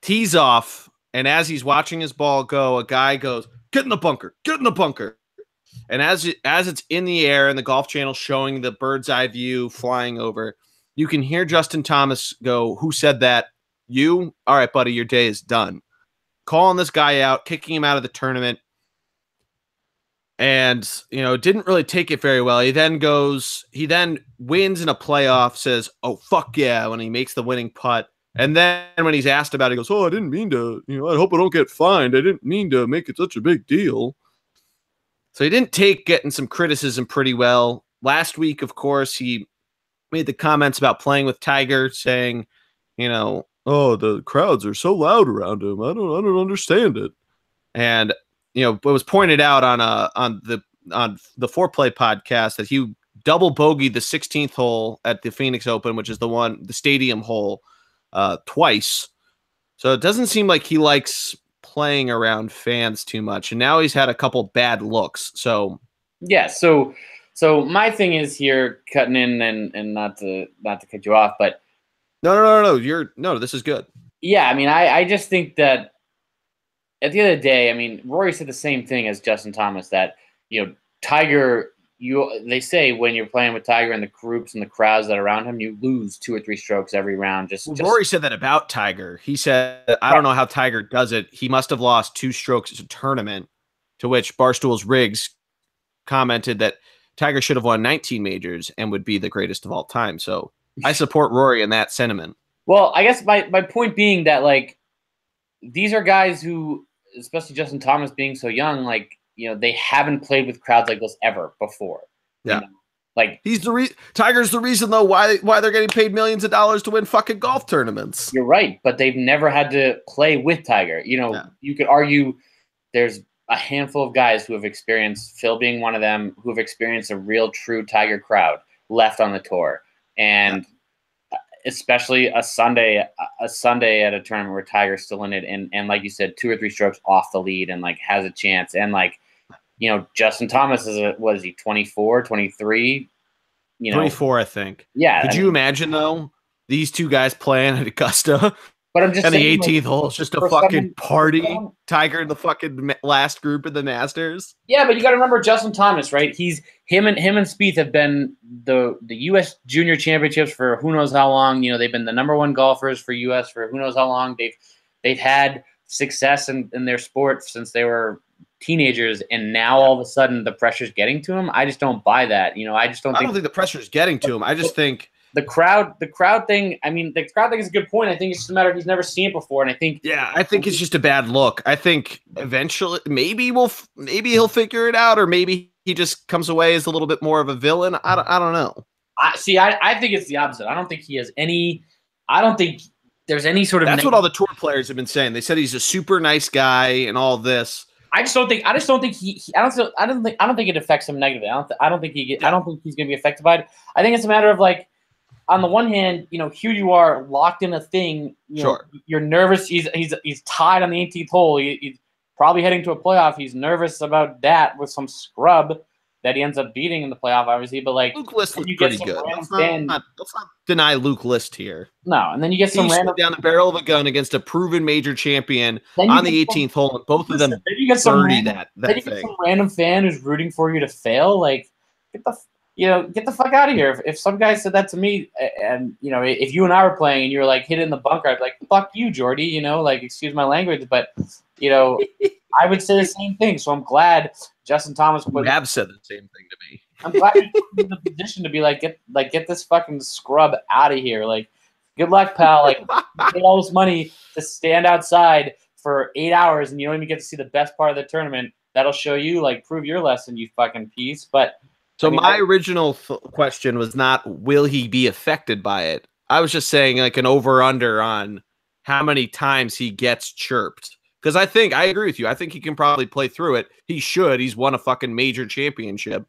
tees off, and as he's watching his ball go, a guy goes, "Get in the bunker, get in the bunker." And as it's in the air and the Golf Channel showing the bird's eye view flying over, you can hear Justin Thomas go, "Who said that? You? All right, buddy, your day is done." Calling this guy out, kicking him out of the tournament. And, you know, didn't really take it very well. He then wins in a playoff, says, "Oh, fuck yeah," when he makes the winning putt. And then when he's asked about it, he goes, "Oh, I didn't mean to, you know, I hope I don't get fined. I didn't mean to make it such a big deal." So he didn't take getting some criticism pretty well. Last week, of course, he made the comments about playing with Tiger, saying, you know, "Oh, the crowds are so loud around him. I don't understand it." And you know, it was pointed out on the Foreplay podcast that he double bogeyed the 16th hole at the Phoenix Open, which is the stadium hole, twice. So it doesn't seem like he likes playing around fans too much, and now he's had a couple bad looks. So yeah, so my thing is here, cutting in and not to cut you off, but no, this is good. Yeah, I mean, I just think that at the end of the day, I mean, Rory said the same thing as Justin Thomas, that, you know, Tiger, they say when you're playing with Tiger and the groups and the crowds that are around him, you lose 2 or 3 strokes every round. Rory said that about Tiger. He said, "I don't know how Tiger does it. He must have lost 2 strokes at a tournament," to which Barstool's Riggs commented that Tiger should have won 19 majors and would be the greatest of all time. So I support Rory in that sentiment. Well, I guess my point being that, like, these are guys who, especially Justin Thomas being so young, like, you know, they haven't played with crowds like this ever before. Yeah. You know? Like, Tiger's the reason, though, why they're getting paid millions of dollars to win fucking golf tournaments. You're right, but they've never had to play with Tiger. You know, You could argue there's a handful of guys who have experienced, Phil being one of them, who have experienced a real true Tiger crowd left on the tour. And especially a Sunday at a tournament where Tiger's still in it, and like you said, 2 or 3 strokes off the lead and like has a chance. And like, you know, Justin Thomas is he 24, 23? You know, 24, I think. Yeah. Could you imagine though these two guys playing at Augusta? But I'm just saying, the 18th hole is just a fucking party. Tiger in the fucking last group of the Masters. Yeah, but you got to remember Justin Thomas, right? Him and Spieth have been the U.S. Junior Championships for who knows how long. You know, they've been the #1 golfers for U.S. for who knows how long. They've had success in their sport since they were teenagers, and now all of a sudden the pressure's getting to them. I just don't buy that. You know, I don't think the pressure's getting to him. I just think the crowd thing. I mean, the crowd thing is a good point. I think it's just a matter of he's never seen it before, and I think it's just a bad look. I think eventually, maybe he'll figure it out, or maybe he just comes away as a little bit more of a villain. I don't know. I think it's the opposite. I don't think he has any. I don't think there's any sort of. That's what all the tour players have been saying. They said he's a super nice guy and all this. I don't think it affects him negatively. I don't think he's going to be affected by it. I think it's a matter of, like, on the one hand, you know, here you are locked in a thing. You're nervous. He's tied on the 18th hole. He's probably heading to a playoff. He's nervous about that with some scrub that he ends up beating in the playoff, obviously. But like, Luke List was pretty good. Let's not deny Luke List here. No, and then you get some random down the barrel of a gun against a proven major champion on the 18th hole, and both of them get some random fan who's rooting for you to fail. Like, get the fuck out of here. If some guy said that to me, and you know, if you and I were playing and you were like hit in the bunker, I'd be like, fuck you, Jordy. You know, like, excuse my language, but you know, I would say the same thing. So I'm glad Justin Thomas. You have said the same thing to me. I'm glad you're in the position to be like, get this fucking scrub out of here. Like, good luck, pal. Like, you paid all this money to stand outside for 8 hours, and you don't even get to see the best part of the tournament. That'll show you, like, prove your lesson, you fucking piece. But so I mean, my original question was not will he be affected by it. I was just saying like an over under on how many times he gets chirped. Because I agree with you. I think he can probably play through it. He should. He's won a fucking major championship.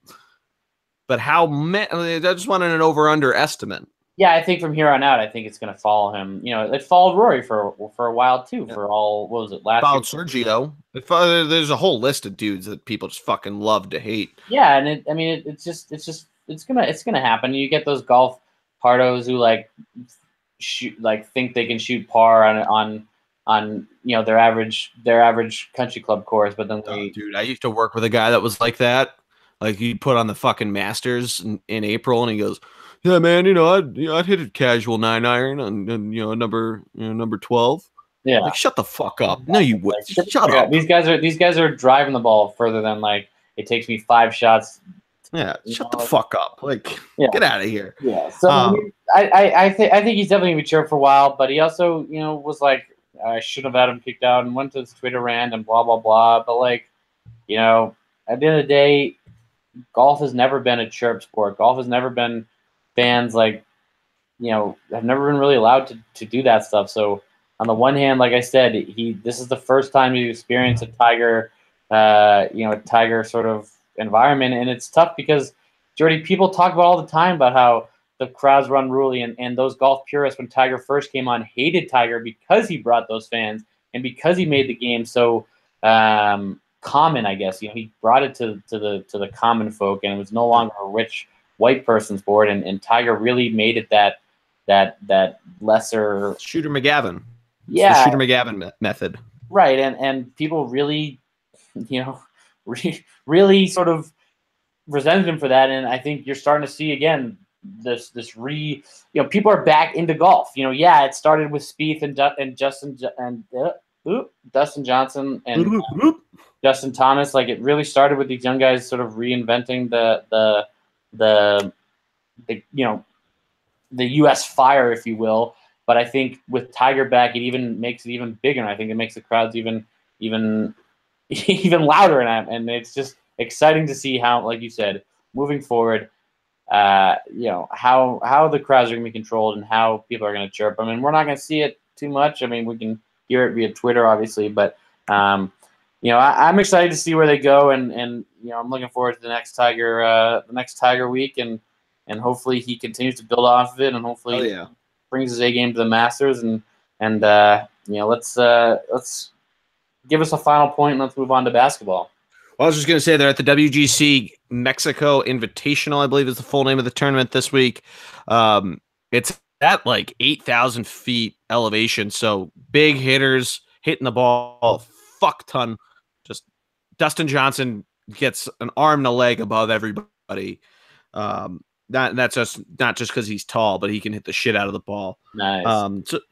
But I just wanted an over-under estimate. Yeah, I think from here on out, I think it's going to follow him. You know, it followed Rory for a while too. For what was it last year? Followed Sergio. There's a whole list of dudes that people just fucking love to hate. Yeah, and it's gonna happen. You get those golf pardos who think they can shoot par on their average country club course, but then dude, I used to work with a guy that was like that. Like he put on the fucking Masters in April, and he goes, "Yeah, man, I'd hit a casual 9-iron on number 12." Yeah, like shut the fuck up. No, you would. Like, shut up. These guys are driving the ball further than like it takes me 5 shots. Yeah, shut the fuck up. Like, get out of here. Yeah. So I think he's definitely gonna be chirped for a while, but he also was like, I shouldn't have had him kicked out, and went to his Twitter rant and blah blah blah. But like, at the end of the day, golf has never been a chirp sport. Golf has never been fans have never been really allowed to do that stuff. So on the one hand, like I said, this is the first time he's experienced a Tiger, Tiger sort of environment, and it's tough because Jordy, people talk about all the time about how the crowds run unruly, and those golf purists when Tiger first came on hated Tiger because he brought those fans and because he made the game so common, I guess. He brought it to the common folk, and it was no longer a rich white person's sport. And Tiger really made it that lesser Shooter McGavin. Yeah, it's the Shooter McGavin method. Right, and people really, really sort of resented him for that. And I think you're starting to see again this people are back into golf. It started with Spieth and Dustin Johnson and Justin Thomas. Like it really started with these young guys sort of reinventing the U.S. fire, if you will. But I think with Tiger back, it even makes it even bigger. And I think it makes the crowds even louder. And it's just exciting to see how, like you said, moving forward, how the crowds are going to be controlled and how people are going to chirp. I mean, we're not going to see it too much. I mean, we can hear it via Twitter, obviously, but I'm excited to see where they go, and I'm looking forward to the next Tiger week, and hopefully he continues to build off of it, and hopefully brings his A game to the Masters, and let's give us a final point, and let's move on to basketball. Well, I was just going to say they're at the WGC Mexico Invitational, I believe is the full name of the tournament this week. It's at like 8,000 feet elevation, so big hitters hitting the ball fuck ton. Just Dustin Johnson gets an arm and a leg above everybody. That's just not just because he's tall, but he can hit the shit out of the ball. Nice.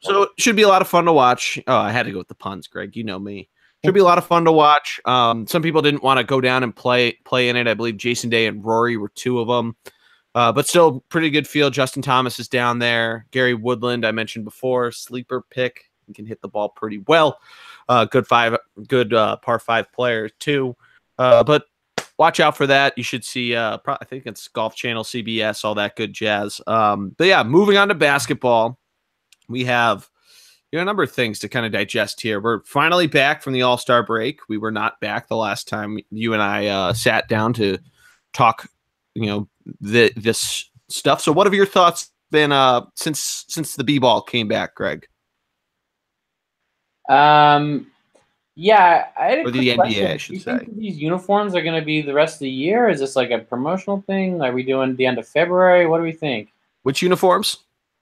So it should be a lot of fun to watch. Oh, I had to go with the puns, Greg. You know me. Should be a lot of fun to watch. Some people didn't want to go down and play in it. I believe Jason Day and Rory were two of them. But still pretty good field. Justin Thomas is down there. Gary Woodland, I mentioned before, sleeper pick. He can hit the ball pretty well. Good par 5 player too. But watch out for that. You should see, I think it's Golf Channel, CBS, all that good jazz. But yeah, moving on to basketball, we have a number of things to kind of digest here. We're finally back from the All-Star break. We were not back the last time you and I sat down to talk, this stuff. So what have your thoughts been since the B-ball came back, Greg? Yeah, I had or the NBA, question. I should Do you say. think these uniforms are going to be the rest of the year? Is this like a promotional thing? Are we doing the end of February? What do we think? Which uniforms?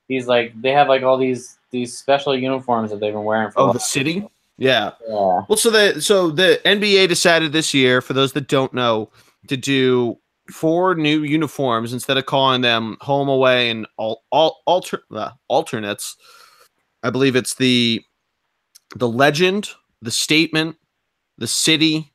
They have like all these special uniforms that they've been wearing for. Oh, the city. Yeah. Well, so the NBA decided this year, for those that don't know, to do 4 new uniforms instead of calling them home, away, and alternates. I believe it's the legend, the statement, the city,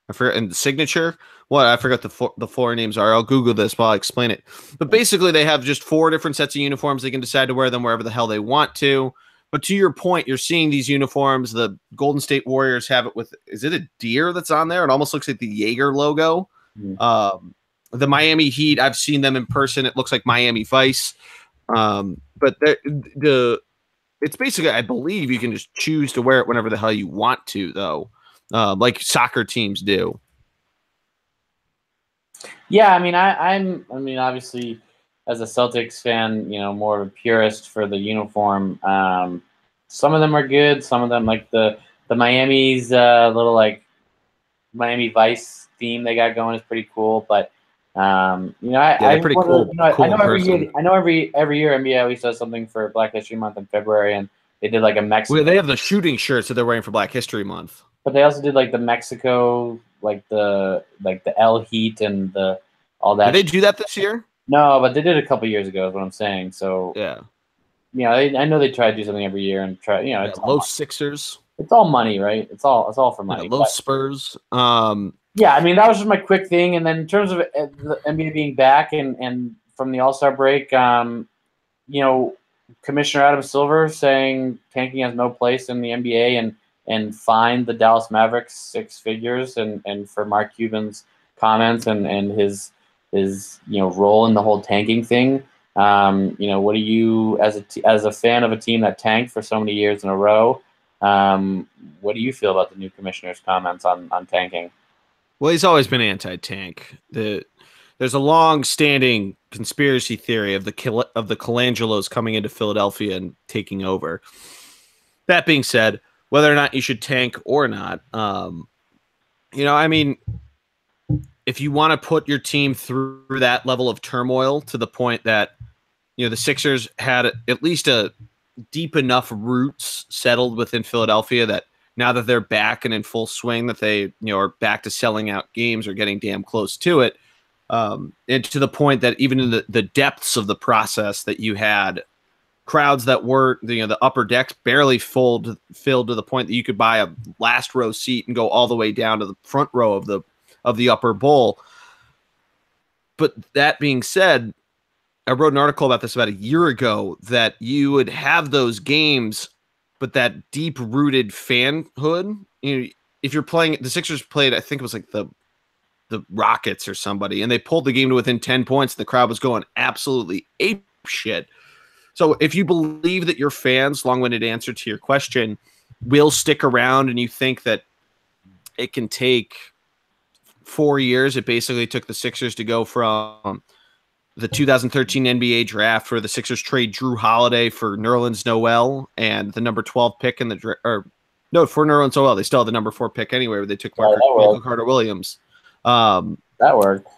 I forget, and signature. What I forgot the four names are. I'll Google this while I explain it. But basically, they have just 4 different sets of uniforms. They can decide to wear them wherever the hell they want to. But to your point, you're seeing these uniforms. The Golden State Warriors have it with, is it a deer that's on there? It almost looks like the Jaeger logo. Mm-hmm. The Miami Heat, I've seen them in person. It looks like Miami Vice. But it's basically, I believe you can just choose to wear it whenever the hell you want to, though, like soccer teams do. Yeah, I mean, I mean, obviously, as a Celtics fan, more of a purist for the uniform. Some of them are good. Some of them, like the Miami's little like Miami Vice theme they got going, is pretty cool. But they're pretty cool. I know every year NBA always does something for Black History Month in February, and they did like a Mexico. Well, they have the shooting shirts that they're wearing for Black History Month. But they also did like the Mexico, like the El Heat and all that. Did they do that this year? No, but they did a couple years ago. Is what I'm saying. So yeah, I know they try to do something every year and try. It's Los Sixers. It's all money, right? It's all for money. Los Spurs. Yeah, I mean that was just my quick thing. And then in terms of the NBA being back and from the All-Star break, Commissioner Adam Silver saying tanking has no place in the NBA and fined the Dallas Mavericks 6 figures and for Mark Cuban's comments and his role in the whole tanking thing. What do you, as a fan of a team that tanked for so many years in a row, what do you feel about the new commissioner's comments on tanking? Well, he's always been anti-tank. There's a long-standing conspiracy theory of the Colangelos coming into Philadelphia and taking over. That being said, whether or not you should tank or not, I mean, if you want to put your team through that level of turmoil to the point that, the Sixers had at least a deep enough roots settled within Philadelphia that now that they're back and in full swing, that they, are back to selling out games or getting damn close to it. And to the point that even in the depths of the process that you had crowds that were, the upper decks barely filled to the point that you could buy a last row seat and go all the way down to the front row of the upper bowl. But that being said, I wrote an article about this about a year ago, that you would have those games, but that deep rooted fanhood, if you're playing, the Sixers played, I think it was like the Rockets or somebody, and they pulled the game to within 10 points. And the crowd was going absolutely ape shit. So if you believe that your fans, long-winded answer to your question, will stick around, and you think that it can take 4 years, it basically took the Sixers to go from the 2013 NBA draft, where the Sixers trade Drew Holiday for Nerlens Noel and the number 12 pick in for Nerlens Noel. They still have the number 4 pick anyway, where they took Michael Carter-Williams. That worked.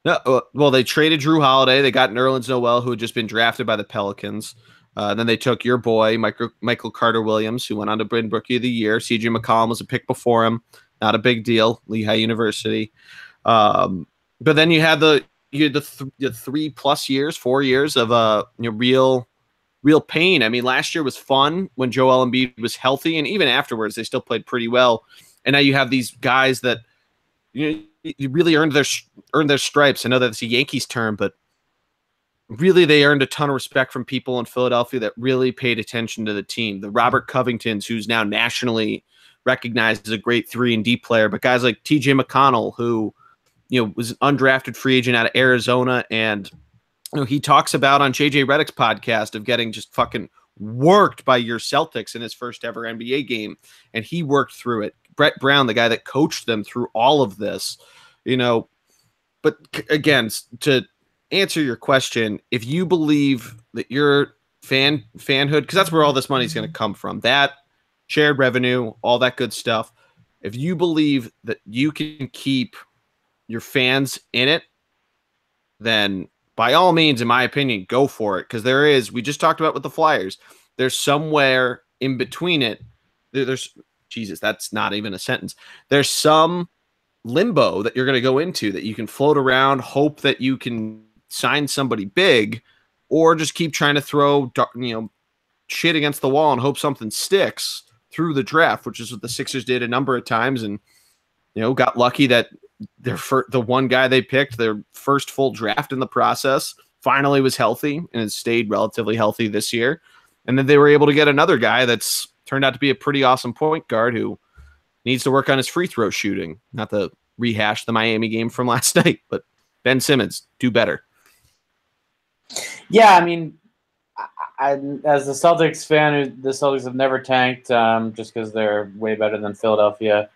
No, well, they traded Drew Holiday. They got Nerlens Noel, who had just been drafted by the Pelicans. Then they took your boy, Michael Carter-Williams, who went on to win Rookie of the Year. CJ McCollum was a pick before him. Not a big deal. Lehigh University. But then you had the 3+ years, 4 years of real pain. I mean, last year was fun when Joel Embiid was healthy, and even afterwards, they still played pretty well. And now you have these guys that you really earned their stripes. I know that's a Yankees term, but really they earned a ton of respect from people in Philadelphia that really paid attention to the team. The Robert Covingtons, who's now nationally recognized as a great 3-and-D player, but guys like TJ McConnell, who was an undrafted free agent out of Arizona, and he talks about on JJ Redick's podcast of getting just fucking worked by your Celtics in his first ever NBA game, and he worked through it. Brett Brown, the guy that coached them through all of this, but again, to answer your question, if you believe that your fanhood, because that's where all this money is going to come from, that shared revenue, all that good stuff, if you believe that you can keep your fans in it, then by all means, in my opinion, go for it. Because we just talked about with the Flyers, there's somewhere in between it. Jesus, that's not even a sentence. There's some limbo that you're going to go into that you can float around, hope that you can sign somebody big, or just keep trying to throw, shit against the wall and hope something sticks through the draft, which is what the Sixers did a number of times. And got lucky that the one guy they picked, their first full draft in the process, finally was healthy and has stayed relatively healthy this year. And then they were able to get another guy that's turned out to be a pretty awesome point guard who needs to work on his free throw shooting. Not to rehash the Miami game from last night, but Ben Simmons, do better. Yeah, I mean, I as a Celtics fan, the Celtics have never tanked just because they're way better than Philadelphia.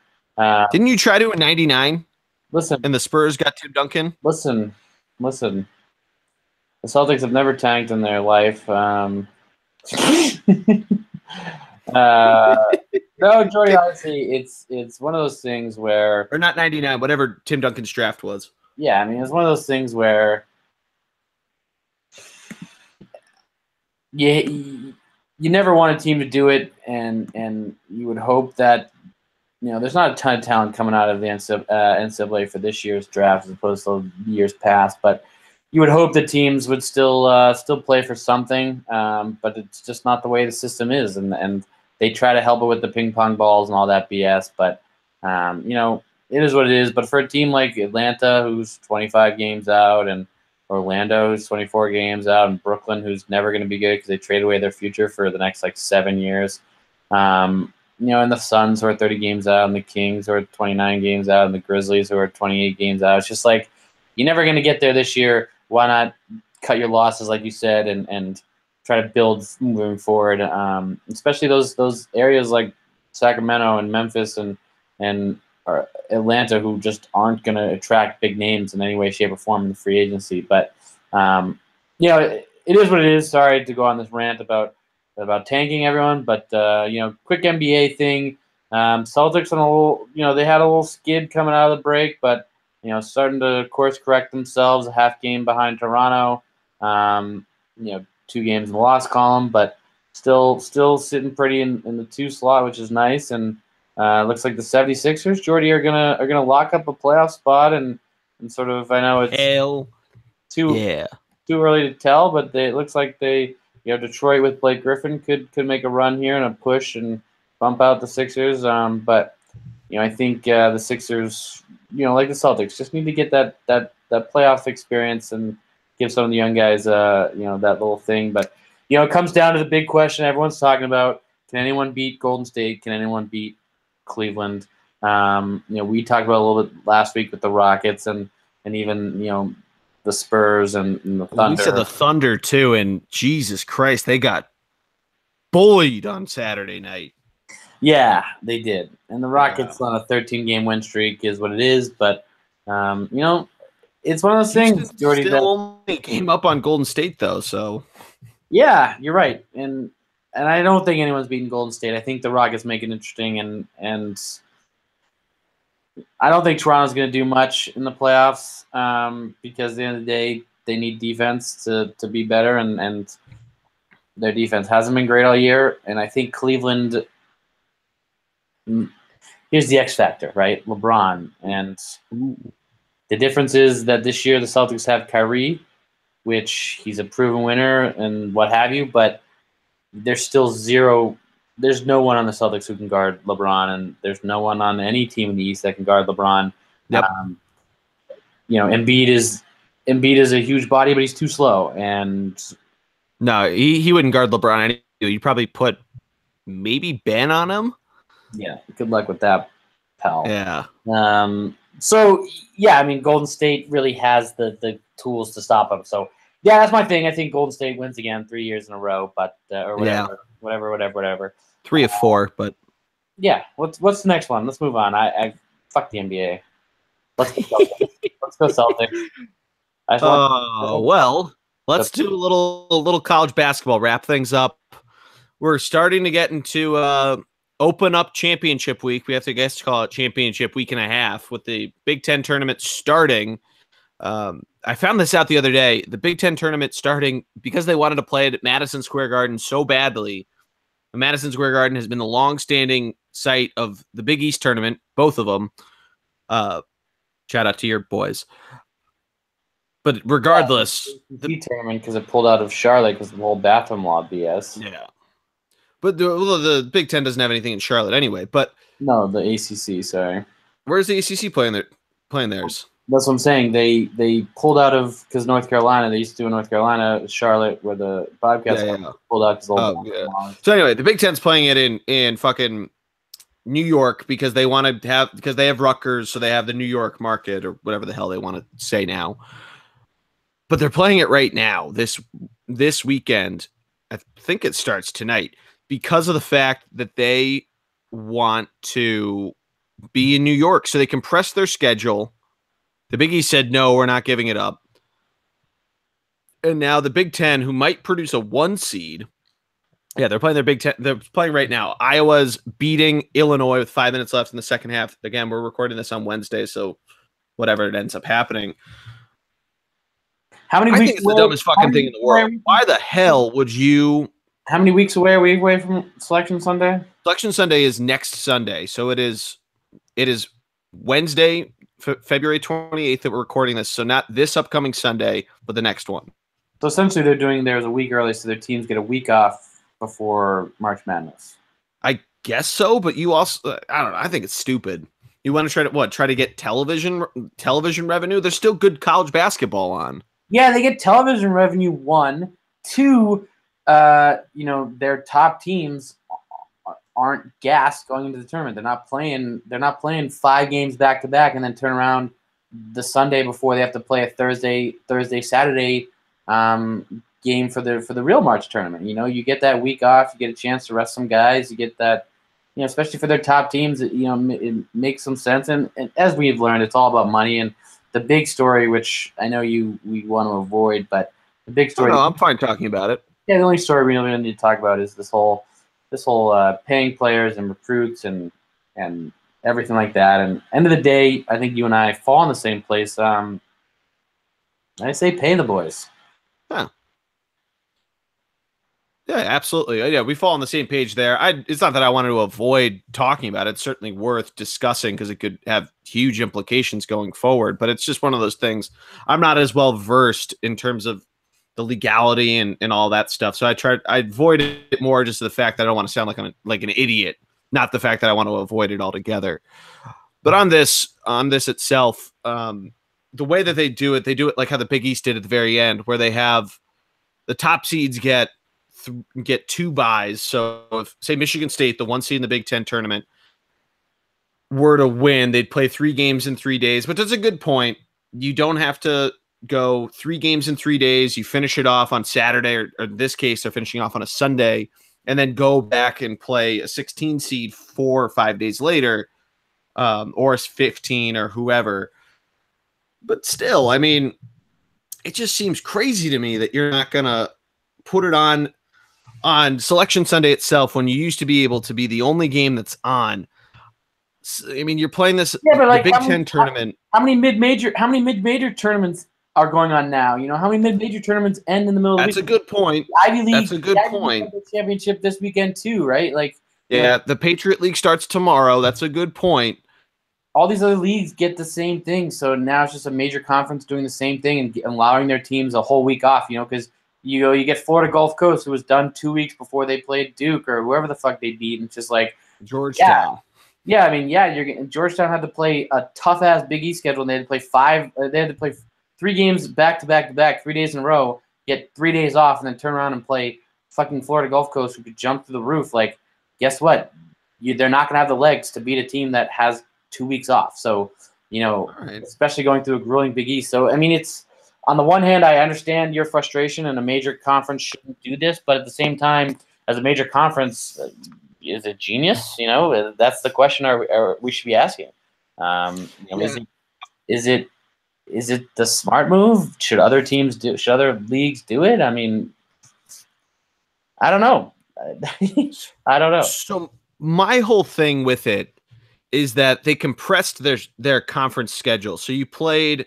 Didn't you try to in '99? Listen, and the Spurs got Tim Duncan. Listen. The Celtics have never tanked in their life. No, Jordy, honestly, it's one of those things where, or not '99, whatever Tim Duncan's draft was. Yeah, I mean, it's one of those things where you never want a team to do it, and you would hope that there's not a ton of talent coming out of the NCAA for this year's draft as opposed to years past, but you would hope that teams would still play for something, but it's just not the way the system is, and they try to help it with the ping pong balls and all that BS, but it is what it is. But for a team like Atlanta, who's 25 games out, and Orlando, who's 24 games out, and Brooklyn, who's never going to be good because they trade away their future for the next 7 years, and the Suns, who are 30 games out, and the Kings, who are 29 games out, and the Grizzlies, who are 28 games out. It's just you're never going to get there this year. Why not cut your losses, like you said, and try to build moving forward, especially those areas like Sacramento and Memphis and Atlanta, who just aren't going to attract big names in any way, shape, or form in the free agency. But it is what it is. Sorry to go on this rant about tanking everyone, but quick NBA thing. Celtics on a little, they had a little skid coming out of the break, but starting to course correct themselves. A half game behind Toronto. 2 games in the loss column, but still sitting pretty in the 2 slot, which is nice. And looks like the 76ers, Jordy, are gonna lock up a playoff spot and sort of, I know it's too early to tell, but it looks like they. Detroit with Blake Griffin could make a run here and a push and bump out the Sixers. But I think the Sixers, like the Celtics, just need to get that playoff experience and give some of the young guys, that little thing. But it comes down to the big question everyone's talking about: can anyone beat Golden State? Can anyone beat Cleveland? We talked about a little bit last week with the Rockets and even the Spurs and the Thunder. We said the Thunder too, and Jesus Christ, they got bullied on Saturday night. Yeah, they did. And the Rockets on a 13-game win streak is what it is, but it's one of those things, Jordy. Still only came up on Golden State though, so yeah, you're right. And I don't think anyone's beaten Golden State. I think the Rockets make it interesting, and I don't think Toronto's going to do much in the playoffs because at the end of the day, they need defense to be better, and their defense hasn't been great all year. And I think Cleveland, here's the X factor, right? LeBron. And the difference is that this year the Celtics have Kyrie, which he's a proven winner and what have you, but there's still zero. There's no one on the Celtics who can guard LeBron, and there's no one on any team in the East that can guard LeBron. Yep. Embiid is a huge body, but he's too slow. And no, he wouldn't guard LeBron anyway. You'd probably put maybe Ben on him. Yeah, good luck with that, pal. Yeah. So yeah, I mean, Golden State really has the tools to stop him. So yeah, that's my thing. I think Golden State wins again 3 years in a row, but or whatever. Yeah. Whatever. 3 of 4, but yeah. What's the next one? Let's move on. I fuck the NBA. Let's go Celtics. Let's go Celtics. Well, let's do a little college basketball. Wrap things up. We're starting to get into open up championship week. We have to call it championship week and a half with the Big Ten tournament starting. I found this out the other day. The Big Ten tournament starting because they wanted to play it at Madison Square Garden so badly. Madison Square Garden has been the long-standing site of the Big East tournament, both of them. Shout out to your boys. But regardless, the tournament because it pulled out of Charlotte because of the whole bathroom law BS. Yeah. But the Big Ten doesn't have anything in Charlotte anyway. But no, the ACC. Sorry. Where's the ACC playing theirs? That's what I'm saying. They pulled out of because North Carolina. They used to do in North Carolina, Charlotte, where the Bobcats pulled out because So anyway, the Big Ten's playing it in fucking New York because they have Rutgers, so they have the New York market or whatever the hell they want to say now. But they're playing it right now this weekend. I think it starts tonight because of the fact that they want to be in New York, so they compress their schedule. The Big East said, no, we're not giving it up. And now the Big Ten, who might produce a 1 seed. Yeah, they're playing their Big Ten. They're playing right now. Iowa's beating Illinois with 5 minutes left in the second half. Again, we're recording this on Wednesday, so whatever it ends up happening. How many weeks? I think it's the dumbest fucking thing in the world. Why the hell would you... How many weeks away are we away from Selection Sunday? Selection Sunday is next Sunday, so it is Wednesday, February 28th that we're recording this. So not this upcoming Sunday, but the next one. So essentially they're doing theirs a week early so their teams get a week off before March Madness. I guess so, but you also, I don't know, I think it's stupid. You want to try to get television revenue? There's still good college basketball on. Yeah, they get television revenue, 1. 2, their top teams aren't gassed going into the tournament. They're not playing 5 games back to back and then turn around the Sunday before they have to play a Thursday, Saturday game for the real March tournament. You get that week off, you get a chance to rest some guys, you get that, especially for their top teams, it makes some sense. And as we've learned, it's all about money. And the big story, which I know we want to avoid, but the big story. No, I'm fine talking about it. Yeah, the only story we really need to talk about is this whole paying players and recruits and everything like that. And end of the day, I think you and I fall in the same place. I say pay the boys. Yeah. Yeah, absolutely. Yeah, we fall on the same page there. It's not that I wanted to avoid talking about it. It's certainly worth discussing because it could have huge implications going forward. But it's just one of those things. I'm not as well versed in terms of the legality and all that stuff. So I avoid it more just to the fact that I don't want to sound like an idiot, not the fact that I want to avoid it altogether. But on this itself, the way that they do it like how the Big East did at the very end, where they have the top seeds get 2 buys. So if, say, Michigan State, the 1 seed in the Big Ten tournament, were to win, they'd play 3 games in 3 days. But that's a good point. You don't have to go 3 games in 3 days. You finish it off on Saturday, or in this case, they're finishing off on a Sunday, and then go back and play a 16 seed 4 or 5 days later, or a 15 or whoever. But still, I mean, it just seems crazy to me that you're not going to put it on Selection Sunday itself when you used to be able to be the only game that's on. I mean, you're playing this the Big Ten tournament. How many mid-major tournaments are going on now? How many mid-major tournaments end in the middle of the week? That's a good point. Ivy League. That's a good point. The championship this weekend too, right? The Patriot League starts tomorrow. That's a good point. All these other leagues get the same thing, so now it's just a major conference doing the same thing and allowing their teams a whole week off. Because you get Florida Gulf Coast, who was done 2 weeks before they played Duke or whoever the fuck they beat, and it's just like Georgetown. Yeah, I mean, Georgetown had to play a tough ass Big East schedule, and they had to play 3 games back to back, 3 days in a row, get 3 days off, and then turn around and play fucking Florida Gulf Coast, who could jump through the roof. Like, guess what? They're not gonna have the legs to beat a team that has 2 weeks off. So, right. Especially going through a grueling Big East. So, I mean, it's on the one hand, I understand your frustration, and a major conference shouldn't do this, but at the same time, as a major conference, is it genius? That's the question we should be asking. Is it the smart move? Should other leagues do it? I mean, I don't know. I don't know. So my whole thing with it is that they compressed their conference schedule. So you played,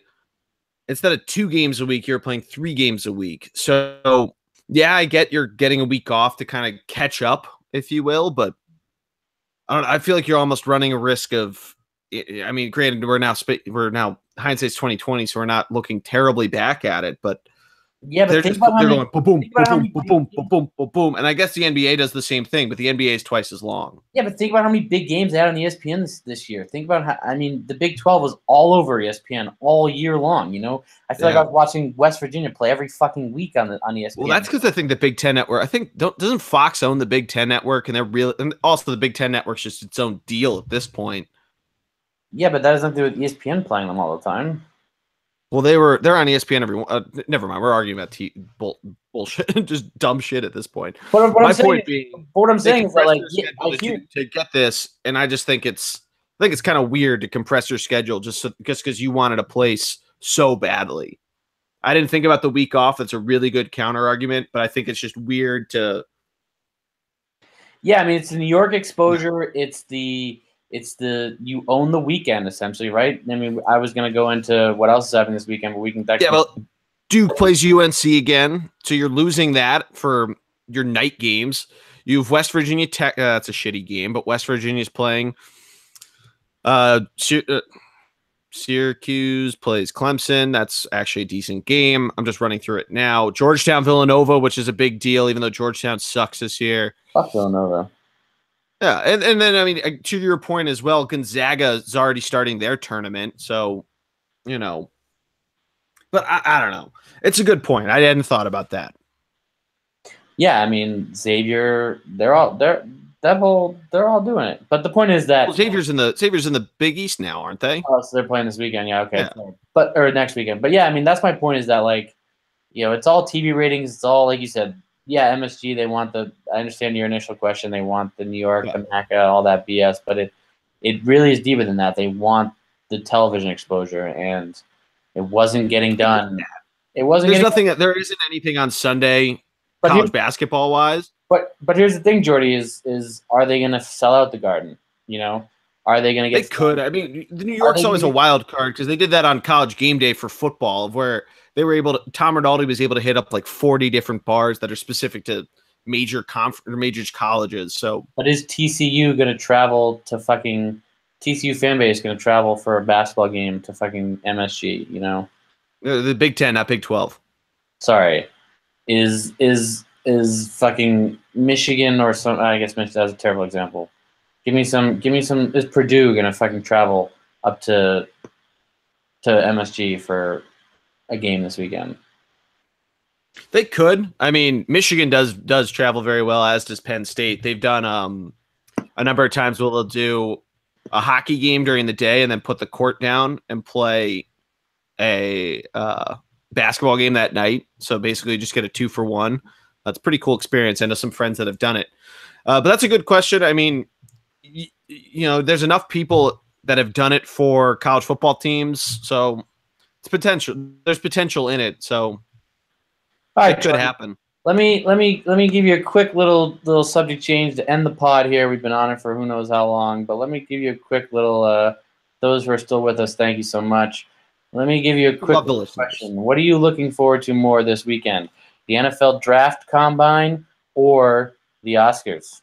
instead of 2 games a week, you're playing 3 games a week. So yeah, I get you're getting a week off to kind of catch up, if you will, but I feel like you're almost running a risk of, I mean, granted, we're now hindsight's 2020, so we're not looking terribly back at it, but Yeah, but they're going boom, boom, boom, boom, boom, boom, boom, boom, boom, and I guess the NBA does the same thing, but the NBA is twice as long. Yeah, but think about how many big games they had on ESPN this year. Think about how, I mean, the Big 12 was all over ESPN all year long. You know, I feel like I was watching West Virginia play every fucking week on ESPN. Well, that's because I think the Big Ten Network. I think doesn't Fox own the Big Ten Network, and and also the Big Ten Network's just its own deal at this point. Yeah, but that has nothing to do with ESPN playing them all the time. Well, they're on ESPN every. Never mind. We're arguing about bullshit, just dumb shit at this point. But what I'm saying is that, like, to get this, and I just think it's kind of weird to compress your schedule just because you wanted a place so badly. I didn't think about the week off. That's a really good counter argument, but I think it's just weird to. Yeah, I mean, it's the New York exposure. It's the you own the weekend essentially, right? I mean, I was going to go into what else is happening this weekend, but we can. Yeah, well, Duke plays UNC again, so you're losing that for your night games. You have West Virginia Tech. That's a shitty game, but West Virginia's playing. Syracuse plays Clemson. That's actually a decent game. I'm just running through it now. Georgetown, Villanova, which is a big deal, even though Georgetown sucks this year. Fuck Villanova. Yeah, and then, I mean, to your point as well, Gonzaga is already starting their tournament. So, you know, but I don't know. It's a good point. I hadn't thought about that. Yeah, I mean, Xavier, they're all doing it. But the point is that Xavier's in the Big East now, aren't they? Oh, so they're playing this weekend. Yeah, okay. Yeah. Or next weekend. But yeah, I mean, that's my point is that, like, you know, it's all TV ratings. It's all, like you said, yeah, MSG, they want I understand your initial question. They want the New York, the MACA, all that BS, but it really is deeper than that. They want the television exposure, and it wasn't getting done. There isn't anything on Sunday college basketball wise. But here's the thing, Jordy, is are they going to sell out the Garden? You know, are they going to get? They could. I mean, the New York's always a wild card because they did that on College Game Day for football, where they were able to. Tom Rinaldi was able to hit up like 40 different bars that are specific to major colleges. So, but is TCU going to travel to fucking TCU fan base going to travel for a basketball game to fucking MSG? You know, the Big 10, not Big 12. Sorry, is fucking Michigan or some? I guess that's a terrible example. Give me some. Is Purdue gonna fucking travel up to MSG for a game this weekend? They could. I mean, Michigan does travel very well, as does Penn State. They've done a number of times where they'll do a hockey game during the day and then put the court down and play a basketball game that night. So basically, just get a 2-for-1. That's a pretty cool experience. I know some friends that have done it. But that's a good question. I mean, you know, there's enough people that have done it for college football teams, so it's potential. There's potential in it, so it could happen. Let me give you a quick little subject change to end the pod here. We've been on it for who knows how long, but let me give you a quick little. Those who are still with us, thank you so much. Let me give you a quick question. What are you looking forward to more this weekend? The NFL Draft Combine or the Oscars?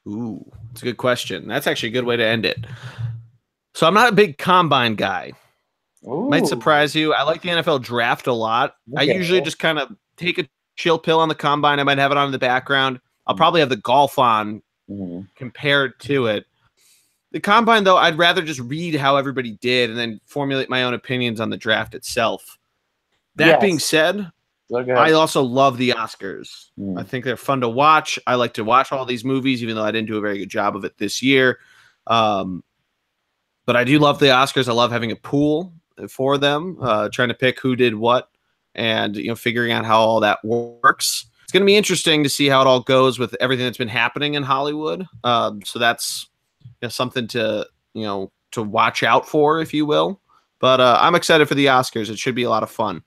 Ooh, that's a good question. That's actually a good way to end it. So I'm not a big Combine guy. Ooh. Might surprise you. I like the NFL Draft a lot. Okay, I usually just kind of take a chill pill on the Combine. I might have it on in the background. I'll probably have the golf on compared to it. The Combine, though, I'd rather just read how everybody did and then formulate my own opinions on the draft itself. That being said, I also love the Oscars. I think they're fun to watch. I like to watch all these movies, even though I didn't do a very good job of it this year. But I do love the Oscars. I love having a pool for them, trying to pick who did what, and figuring out how all that works. It's going to be interesting to see how it all goes with everything that's been happening in Hollywood. So that's something to to watch out for, if you will. But I'm excited for the Oscars. It should be a lot of fun.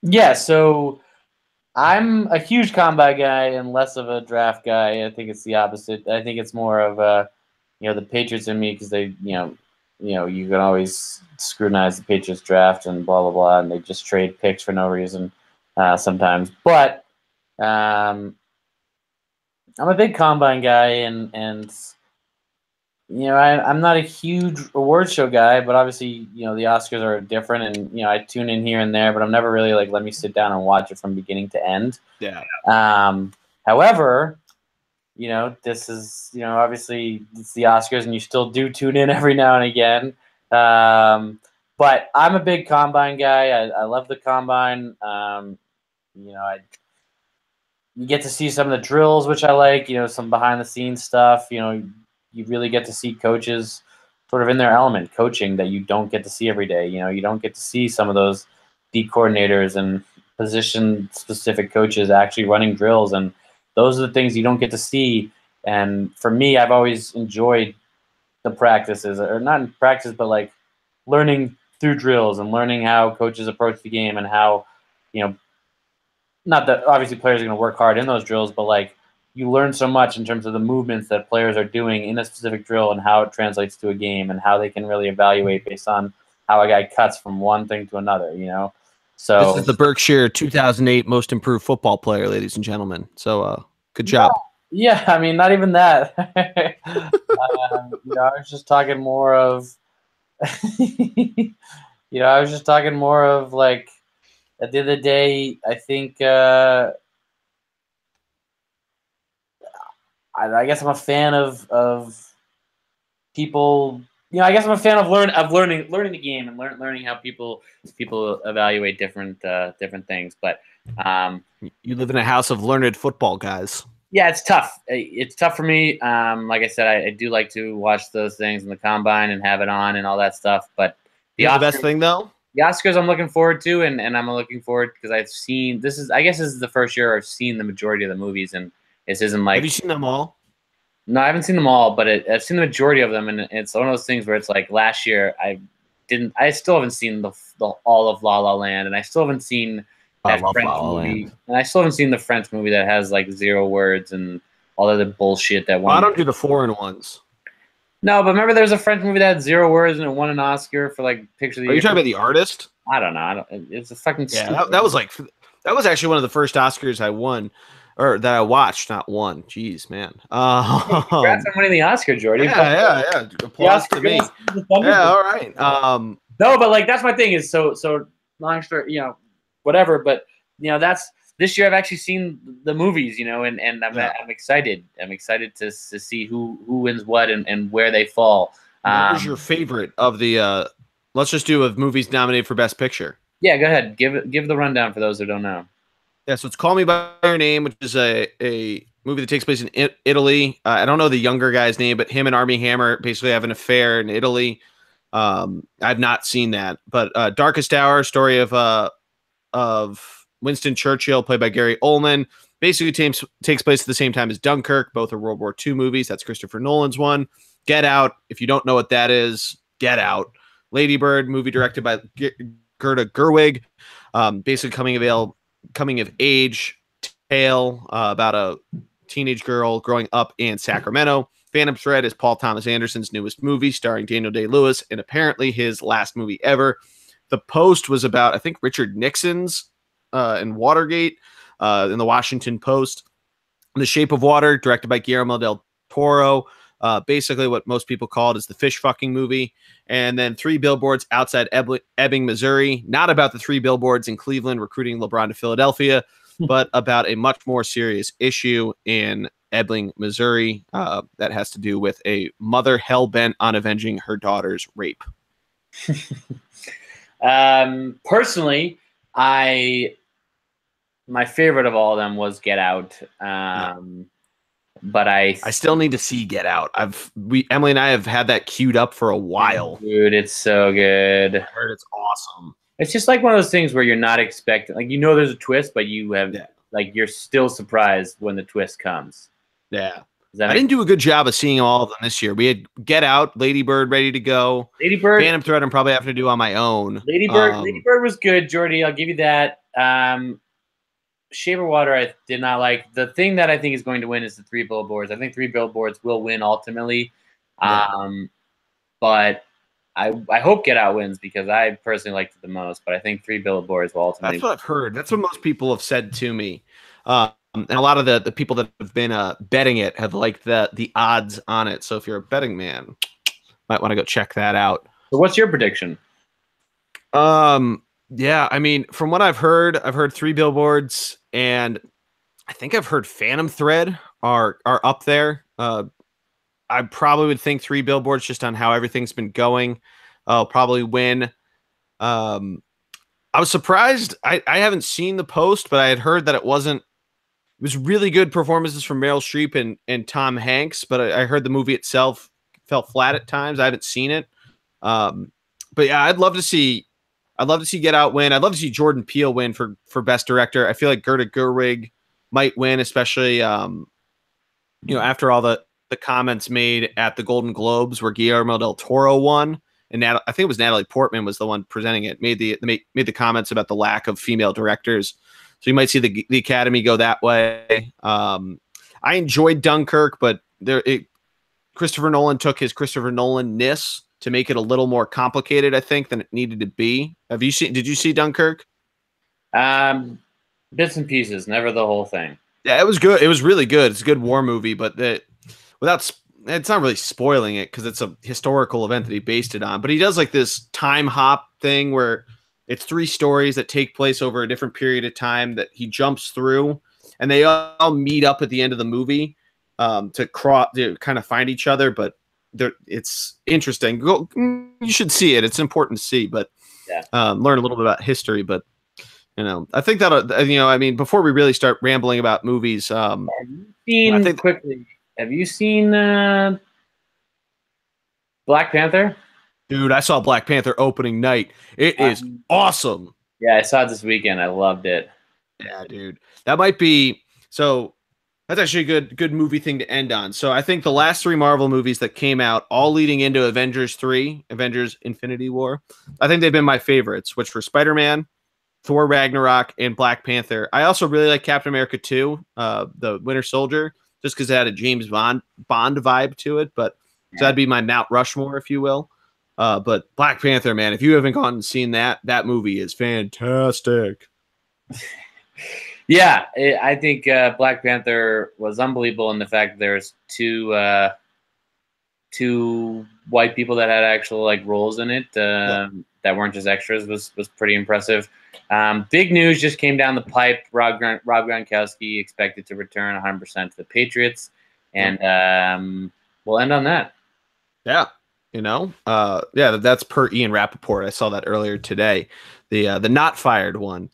Yeah, so I'm a huge Combine guy and less of a draft guy. I think it's the opposite. I think it's more of the Patriots in me because they, you can always scrutinize the Patriots draft and blah blah blah, and they just trade picks for no reason sometimes. But I'm a big Combine guy, and I'm not a huge award show guy, but obviously, the Oscars are different, and I tune in here and there, but I'm never really like let me sit down and watch it from beginning to end. Yeah. However, this is obviously it's the Oscars, and you still do tune in every now and again. But I'm a big Combine guy. I love the Combine. You get to see some of the drills, which I like. Some behind the scenes stuff. You really get to see coaches sort of in their element, coaching that you don't get to see every day. You don't get to see some of those D coordinators and position specific coaches actually running drills, and those are the things you don't get to see. And for me, I've always enjoyed the practices, or not in practice, but like learning through drills and learning how coaches approach the game and how, not that obviously players are going to work hard in those drills, but like you learn so much in terms of the movements that players are doing in a specific drill and how it translates to a game and how they can really evaluate based on how a guy cuts from one thing to another, So this is the Berkshire 2008 Most Improved Football Player, ladies and gentlemen. So good job. Yeah, I mean, not even that. I was just talking more of, I was just talking more of like, at the end of the day, I think, I guess I'm a fan of people. I guess I'm a fan of learning the game and learning how people evaluate different things. But you live in a house of learned football guys. Yeah, it's tough. It's tough for me. Like I said, I do like to watch those things in the Combine and have it on and all that stuff. But the best thing though, the Oscars I'm looking forward to, and I'm looking forward because I've seen I guess this is the first year I've seen the majority of the movies, and this isn't like. Have you seen them all? No, I haven't seen them all, but I've seen the majority of them, and it's one of those things where it's like last year I still haven't seen the all of La La Land, and I still haven't seen that French movie, and I still haven't seen the French movie that has like 0 words and all of the bullshit that won. I don't do the foreign ones. No, but remember there was a French movie that had 0 words and it won an Oscar for like Picture of the Year. Are you talking about The Artist? I don't know. It's a fucking that was actually one of the first Oscars I won. Or that I watched, not one. Jeez, man. Congrats on winning the Oscar, Jordy. Yeah. Applause to me. Yeah, all right. No, but like that's my thing is so long story, whatever. But that's this year I've actually seen the movies, and I'm excited. I'm excited to see who wins what and where they fall. What was your favorite of the? Let's just do of movies nominated for Best Picture. Yeah, go ahead. Give the rundown for those who don't know. Yeah, so it's Call Me by Your Name, which is a movie that takes place in Italy. I don't know the younger guy's name, but him and Armie Hammer basically have an affair in Italy. I've not seen that, but Darkest Hour, story of Winston Churchill, played by Gary Oldman, basically takes place at the same time as Dunkirk. Both are World War II movies. That's Christopher Nolan's one. Get Out, if you don't know what that is, Get Out. Lady Bird, movie directed by Greta Gerwig, basically coming of age tale about a teenage girl growing up in Sacramento. Phantom Thread is Paul Thomas Anderson's newest movie, starring Daniel Day-Lewis, and apparently his last movie ever. The Post was about, I think, Richard Nixon's and Watergate in the Washington Post. The Shape of Water, directed by Guillermo del Toro, basically what most people call it is the fish fucking movie. And then 3 Billboards Outside Ebbing, Missouri, not about the 3 billboards in Cleveland recruiting LeBron to Philadelphia, but about a much more serious issue in Ebbing, Missouri, that has to do with a mother hell-bent on avenging her daughter's rape. Personally, my favorite of all of them was Get Out. But I still need to see Get Out. Emily and I have had that queued up for a while. Dude, it's so good. I heard it's awesome. It's just like one of those things where you're not expecting, like, there's a twist, but you have, like, you're still surprised when the twist comes. Yeah. I didn't do a good job of seeing all of them this year. We had Get Out, Lady Bird ready to go. Lady Bird. Phantom Thread I'm probably having to do on my own. Lady Bird was good, Jordy. I'll give you that. Shape of Water I did not like. The thing that I think is going to win is the 3 Billboards. I think 3 Billboards will win ultimately. But I hope Get Out wins because I personally liked it the most. But I think 3 Billboards will ultimately. That's what I've heard. That's what most people have said to me. and a lot of the people that have been betting it have liked the odds on it. So if you're a betting man, might want to go check that out. So what's your prediction? Yeah, I mean, from what I've heard 3 Billboards, and I think I've heard Phantom Thread are up there. I probably would think 3 Billboards just on how everything's been going. I'll probably win. I was surprised. I haven't seen the post, but I had heard that it was really good performances from Meryl Streep and Tom Hanks, but I heard the movie itself felt flat at times. I haven't seen it. But yeah, I'd love to see Get Out win. I'd love to see Jordan Peele win for Best Director. I feel like Greta Gerwig might win, especially after all the comments made at the Golden Globes where Guillermo del Toro won, and I think it was Natalie Portman was the one presenting it, made the comments about the lack of female directors. So you might see the Academy go that way. I enjoyed Dunkirk, but Christopher Nolan took his Christopher Nolan-ness to make it a little more complicated, I think, than it needed to be. Did you see Dunkirk? Bits and pieces, never the whole thing. Yeah, it was good. It was really good. It's a good war movie, but it's not really spoiling it because it's a historical event that he based it on. But he does like this time hop thing where it's 3 stories that take place over a different period of time that he jumps through, and they all meet up at the end of the movie to kind of find each other. But it's interesting. You should see it. It's important to see, but learn a little bit about history. But I think that before we really start rambling about movies, have you seen Black Panther? Dude, I saw Black Panther opening night. It is awesome. Yeah, I saw it this weekend. I loved it. Yeah, dude. That might be so. That's actually a good movie thing to end on. So I think the last 3 Marvel movies that came out, all leading into Avengers 3, Avengers Infinity War, I think they've been my favorites, which were Spider-Man, Thor Ragnarok, and Black Panther. I also really like Captain America 2, the Winter Soldier, just because it had a James Bond vibe to it. But so that'd be my Mount Rushmore, if you will. But Black Panther, man, if you haven't gone and seen that Movie is fantastic. Yeah, I think Black Panther was unbelievable in the fact that there's two white people that had actual roles in it that weren't just extras was pretty impressive. Big news just came down the pipe. Rob Gronkowski expected to return 100% to the Patriots, and we'll end on that. Yeah, that's per Ian Rappaport. I saw that earlier today. The not fired one.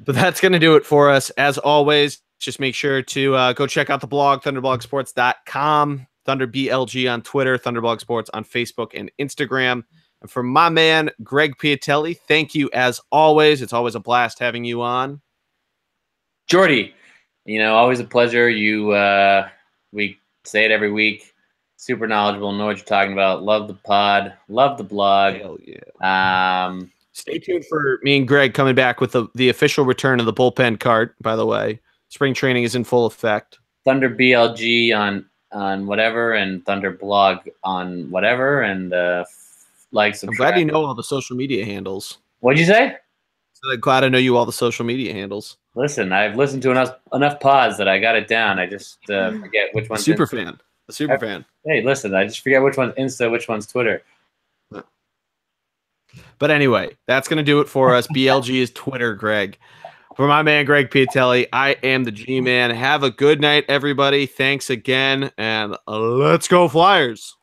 But that's going to do it for us. As always, just make sure to go check out the blog, thunderblogsports.com, ThunderBLG on Twitter, Thunderblog Sports on Facebook and Instagram. And for my man, Greg Piatelli, thank you as always. It's always a blast having you on. Jordy, always a pleasure. We say it every week. Super knowledgeable, know what you're talking about. Love the pod, love the blog. Hell yeah. Stay tuned for me and Greg coming back with the official return of the bullpen cart, by the way. Spring training is in full effect. Thunder BLG on whatever, and Thunder Blog on whatever, and subscribe. I'm glad you know all the social media handles. What'd you say? So I'm glad I know you all the social media handles. Listen, I've listened to enough pods that I got it down. I just forget which one's super fan. Hey, listen, I just forget which one's Insta, which one's Twitter. But anyway, that's going to do it for us. BLG is Twitter, Greg. For my man, Greg Piatelli, I am the G-Man. Have a good night, everybody. Thanks again, and let's go Flyers.